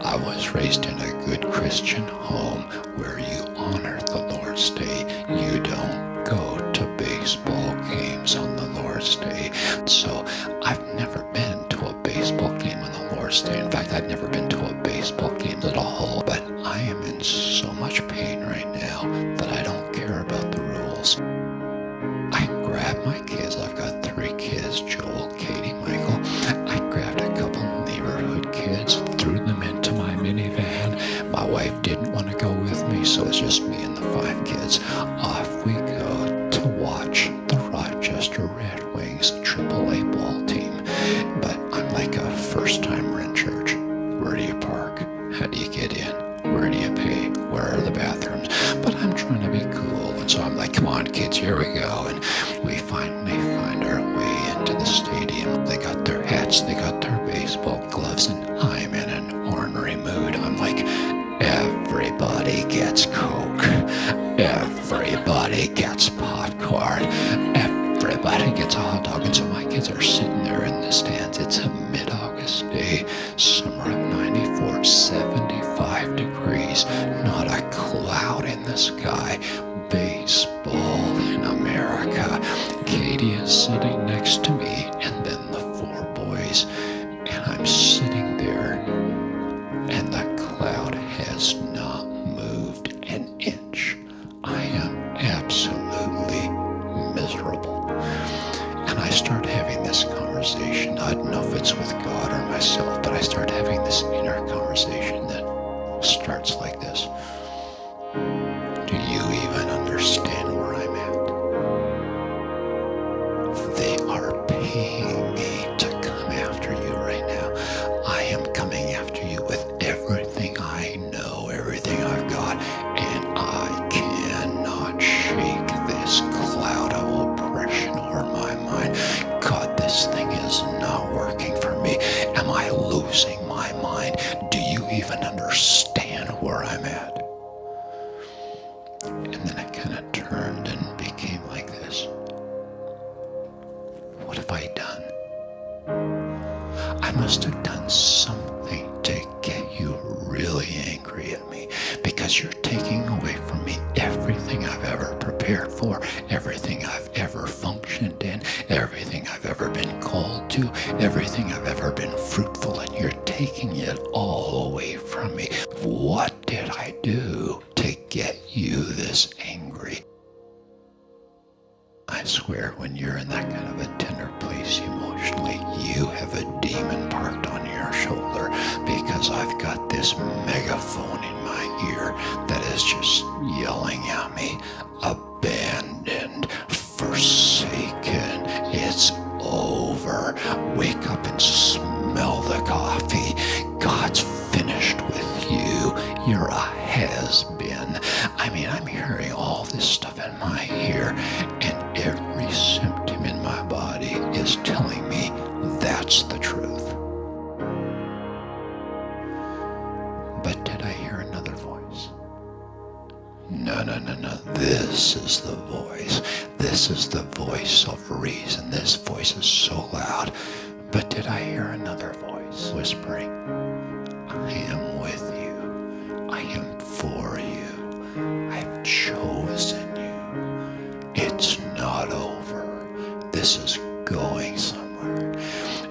[SPEAKER 2] I was raised in a good Christian home where you honor the Lord's Day. You don't go to baseball games on the Lord's Day. So I've never been to a baseball game on the Lord's Day. In fact, I've never been to a baseball game at all. But I am in so much pain right now that I don't care about the rules. I grabbed my kids. I've got 3 kids, Joel, Katie, Michael. I grabbed a couple neighborhood kids, threw them into my minivan. My wife didn't want to go with me, so it's just me and the 5 kids. Off we go to watch the Rochester Red Wings AAA ball team. But I'm like a first-timer in church. Where do you park? How do you get in? Where do you pay? Where are the bathrooms? But I'm trying to be cool, and so I'm like, come on, kids, here we go. And we finally find our way into the stadium. They got their hats, they got their baseball gloves, and I'm in an ornery mood. I'm like, everybody gets Coke. Everybody gets popcorn. Everybody gets a hot dog. And so my kids are sitting there in the stands. It's a mid-August day, summer of 94, 75 degrees, not a cloud in the sky. Baseball in America. Katie is sitting next to me, and then the 4 boys, and I'm sitting there, and the cloud has not moved an inch. I am absolutely miserable. And I start having this conversation. I don't know if it's with God or myself, but I start having this inner conversation that starts like this. Do you even understand where I'm at? They are paying me to come after you right now. I am coming after you with everything I know, everything I've got, and I cannot shake this cloud of oppression over my mind. God, this thing is not working for me. Am I losing my mind? Do you even understand where I'm at? And then it kind of turned and became like this. What have I done? I must have done something to get you really angry at me, because you're taking away from me everything I've ever prepared for, everything I've ever functioned in, everything I've ever been called to, everything I've ever been fruitful in. You're taking it all away from me. What did I do to get you this angry? I swear, when you're in that kind of a tender place emotionally, you have a demon parked on your shoulder, because I've got this megaphone in my ear that is just yelling at me, abandoned, forsaken, it's over. Wake up and smell the coffee. God's finished with you. You're a has-been. I mean, I'm hearing all this stuff in my ear, and every symptom in my body is telling me that's the truth. But did I hear another voice? No. This is the voice. This is the voice of reason. This voice is so loud. But did I hear another voice whispering, I am with you. I am for you. I've chosen you. It's not over. This is going somewhere.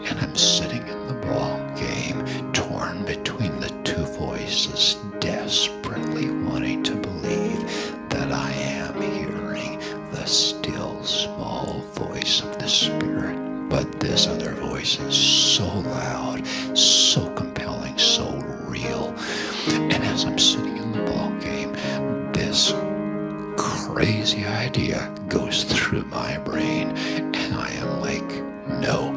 [SPEAKER 2] And I'm sitting in the ball game, torn between the 2 voices, desperately wanting to believe that I am hearing the still small voice of the Spirit. But this other voice is so loud, so compelling, so real. And as I'm sitting in the ball game, this crazy idea goes through my brain, and I am like, no,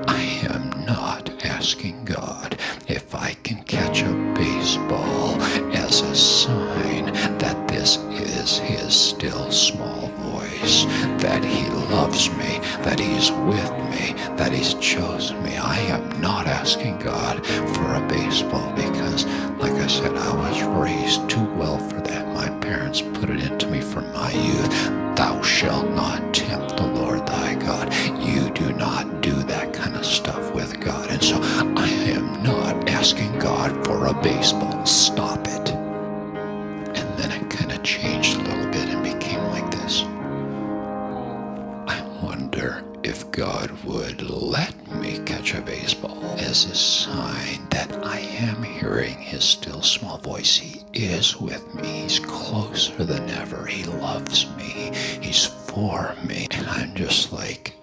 [SPEAKER 2] I am not asking God if I can catch a baseball as a sign that this is his still small voice, that he loves me, that he's with me, that he's chosen me. I am not asking God for a baseball, because, like I said, I was raised too well for that. parents put it into me from my youth. Thou shalt not tempt the Lord thy God. You do not do that kind of stuff with God. And so I am not asking God for a baseball. Stop it. And then it kind of changed a little bit and became like this. I wonder if God would let me catch a baseball as a sign that I am hearing his still small voice. He is with me. He's closer than ever. He loves me. He's for me. And I'm just like,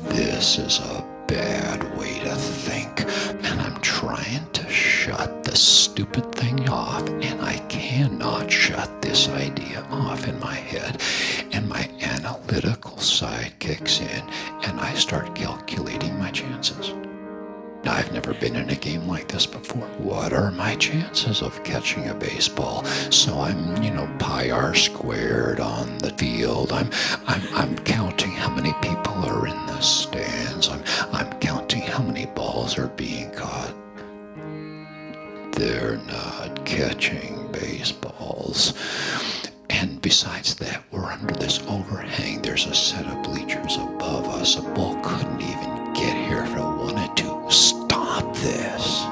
[SPEAKER 2] this is a bad way to think. And I'm trying to shut the stupid thing off, and I cannot shut this idea off in my head. And my analytical side kicks in, and I start calculating my chances. I've never been in a game like this before. What are my chances of catching a baseball? So I'm, pi r squared on the field. I'm counting how many people are in the stands. I'm counting how many balls are being caught. They're not catching baseballs. And besides that, we're under this overhang. There's a set of bleachers above us. A ball couldn't even get here if it wanted to. Stop this.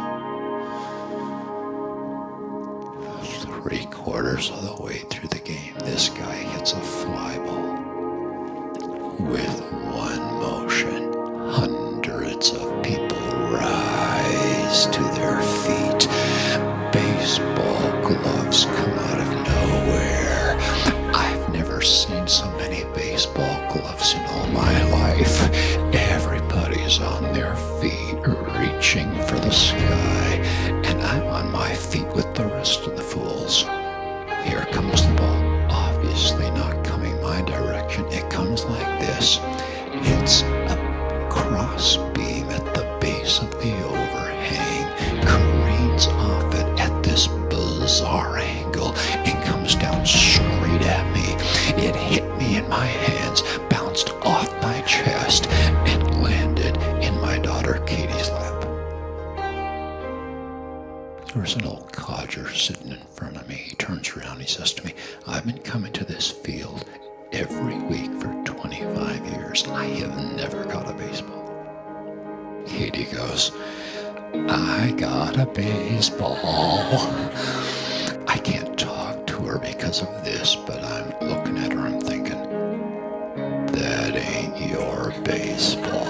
[SPEAKER 2] 3/4 of the way through the game, this guy hits a fly ball. With one motion, hundreds of people rise to their feet. Baseball gloves come out of nowhere. I've never seen so many baseball gloves in all my life. Everybody's on their feet, reaching for the sky, and I'm on my feet with the rest of the fools. Here comes the ball, obviously not coming my direction. It comes like this. It's a cross beam at the base of the overhang, careens off it at this bizarre angle, and comes down straight at me. It hit me in my hands, bounced off my chest, and landed in my daughter Katie's lap. There's an old codger sitting in front of me. He turns around, he says to me, I've been coming to this field every week for 25 years. I have never caught a baseball. Katie goes, I got a baseball. I can't talk to her because of this, but I'm looking at her, I'm thinking, that ain't your baseball.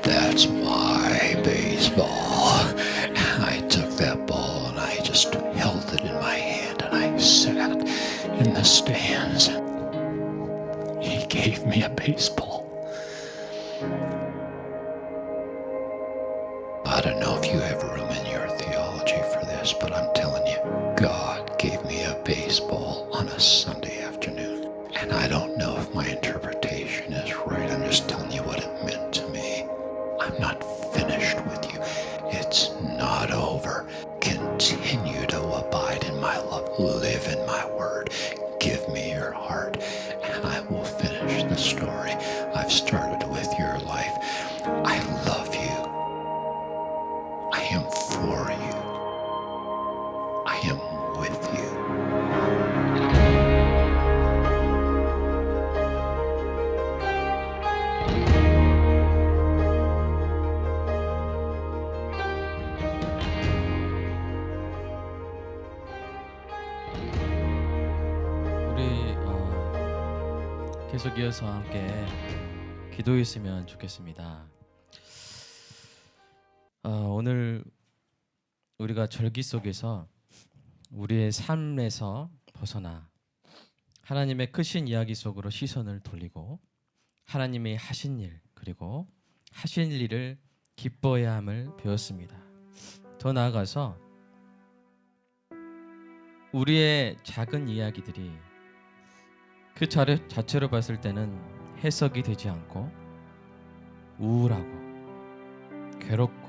[SPEAKER 2] That's my baseball. I took that ball and I just held it in my hand and I sat in the stands. He gave me a baseball. I don't know if you have room in your theology for this, but I'm telling you, God gave me a baseball on a Sunday afternoon. And I don't know if my interpretation is right. I'm just telling you what it meant to me. I'm not finished with you. It's not over. Continue to abide in my love. Live in my word. Give me your heart, and I will finish the story I've started with your life. I love you. I am for you. I am with you.
[SPEAKER 1] 우리 계속 이어서 함께 기도했으면 좋겠습니다. 오늘 우리가 절기 속에서 우리의 삶에서 벗어나 하나님의 크신 이야기 속으로 시선을 돌리고 하나님이 하신 일 그리고 하신 일을 기뻐해야 함을 배웠습니다. 더 나아가서 우리의 작은 이야기들이 그 자체로 봤을 때는 해석이 되지 않고 우울하고 괴롭고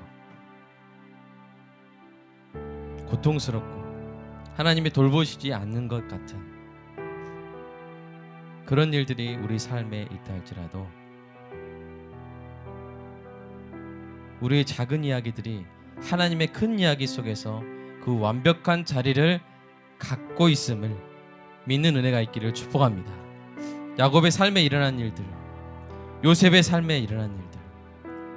[SPEAKER 1] 고통스럽고 하나님이 돌보시지 않는 것 같은 그런 일들이 우리 삶에 있다 할지라도 우리의 작은 이야기들이 하나님의 큰 이야기 속에서 그 완벽한 자리를 갖고 있음을 믿는 은혜가 있기를 축복합니다. 야곱의 삶에 일어난 일들, 요셉의 삶에 일어난 일들,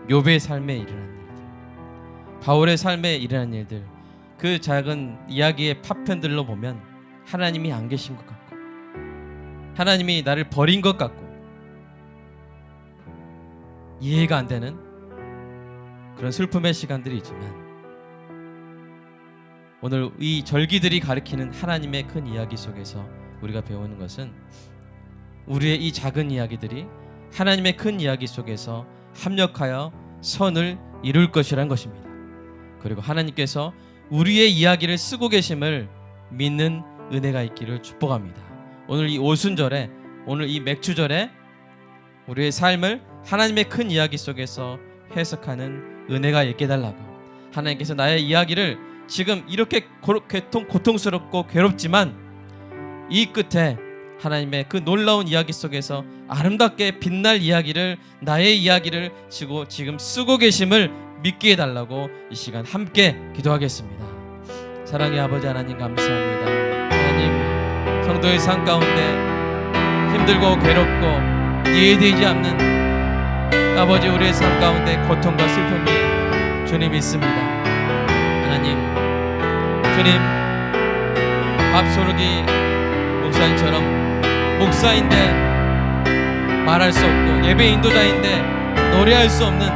[SPEAKER 1] 욥의 삶에 일어난 일들, 바울의 삶에 일어난 일들, 그 작은 이야기의 파편들로 보면 하나님이 안 계신 것 같고, 하나님이 나를 버린 것 같고, 이해가 안 되는 그런 슬픔의 시간들이 있지만, 오늘 이 절기들이 가리키는 하나님의 큰 이야기 속에서 우리가 배우는 것은 우리의 이 작은 이야기들이 하나님의 큰 이야기 속에서 합력하여 선을 이룰 것이라는 것입니다. 그리고 하나님께서 우리의 이야기를 쓰고 계심을 믿는 은혜가 있기를 축복합니다. 오늘 이 오순절에, 오늘 이 맥주절에 우리의 삶을 하나님의 큰 이야기 속에서 해석하는 은혜가 있게 해달라고, 하나님께서 나의 이야기를 지금 이렇게 고통스럽고 괴롭지만 이 끝에 하나님의 그 놀라운 이야기 속에서 아름답게 빛날 이야기를, 나의 이야기를 지금 쓰고 계심을 믿게 해달라고 이 시간 함께 기도하겠습니다. 사랑의 아버지 하나님, 감사합니다. 하나님, 성도의 삶 가운데 힘들고 괴롭고 이해되지 않는 아버지, 우리의 삶 가운데 고통과 슬픔이 주님 있습니다. 하나님, 주님, 밥소르기 목사님처럼 목사인데 말할 수 없고 예배 인도자인데 노래할 수 없는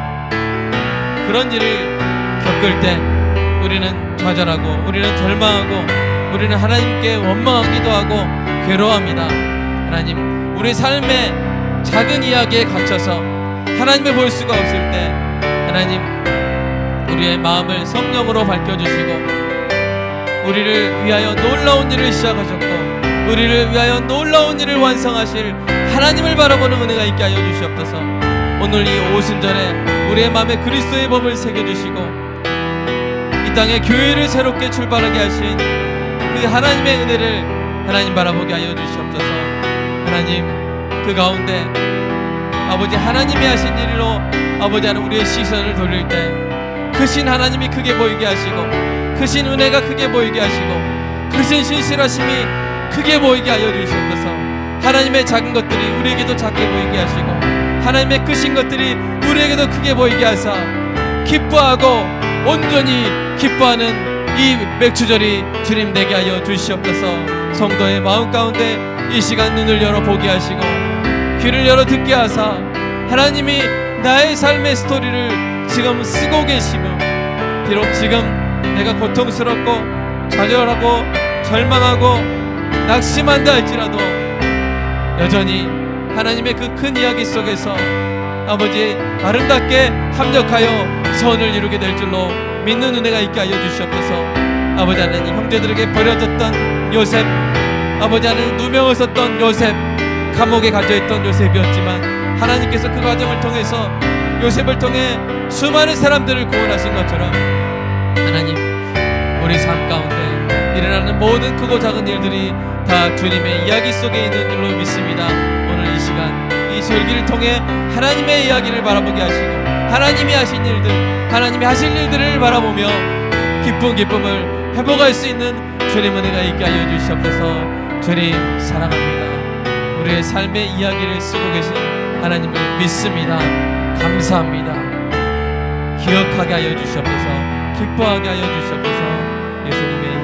[SPEAKER 1] 그런 일을 겪을 때 우리는 좌절하고, 우리는 절망하고, 우리는 하나님께 원망하기도 하고 괴로워합니다. 하나님, 우리 삶의 작은 이야기에 갇혀서 하나님을 볼 수가 없을 때 하나님, 우리의 마음을 성령으로 밝혀주시고 우리를 위하여 놀라운 일을 시작하셨고 우리를 위하여 놀라운 일을 완성하실 하나님을 바라보는 은혜가 있게 하여 주시옵소서. 오늘 이 오순절에 우리의 마음에 그리스도의 법을 새겨주시고 이 땅에 교회를 새롭게 출발하게 하신 그 하나님의 은혜를 하나님 바라보게 하여 주시옵소서. 하나님, 그 가운데 아버지, 하나님이 하신 일로 아버지 하는 우리의 시선을 돌릴 때 크신 하나님이 크게 보이게 하시고, 크신 은혜가 크게 보이게 하시고, 크신 신실하심이 크게 보이게 하여 주시옵소서. 하나님의 작은 것들이 우리에게도 작게 보이게 하시고 하나님의 크신 것들이 우리에게도 크게 보이게 하사 기뻐하고 온전히 기뻐하는 이 맥주절이 주님 되게 하여 주시옵소서. 성도의 마음 가운데 이 시간 눈을 열어 보게 하시고 귀를 열어 듣게 하사 하나님이 나의 삶의 스토리를 지금 쓰고 계시며, 비록 지금 내가 고통스럽고 좌절하고 절망하고 낙심한다 할지라도 여전히 하나님의 그 큰 이야기 속에서 아버지 아름답게 합력하여 선을 이루게 될 줄로 믿는 은혜가 있게 하여 주시옵소서. 아버지 하나님, 형제들에게 버려졌던 요셉, 아버지 하나님 누명을 썼던 요셉, 감옥에 갇혀있던 요셉이었지만 하나님께서 그 과정을 통해서 요셉을 통해 수많은 사람들을 구원하신 것처럼 하나님, 우리 삶 가운데 일어나는 모든 크고 작은 일들이 다 주님의 이야기 속에 있는 줄로 믿습니다. 오늘 이 시간 이 절기를 통해 하나님의 이야기를 바라보게 하시고 하나님이 하신 일들, 하나님이 하실 일들을 바라보며 기쁨을 회복할 수 있는 주님 은혜가 있게 하여 주시옵소서. 주님 사랑합니다. 우리의 삶의 이야기를 쓰고 계신 하나님을 믿습니다. 감사합니다. 기억하게 하여 주시옵소서. 기뻐하게 하여 주시옵소서. 예수님의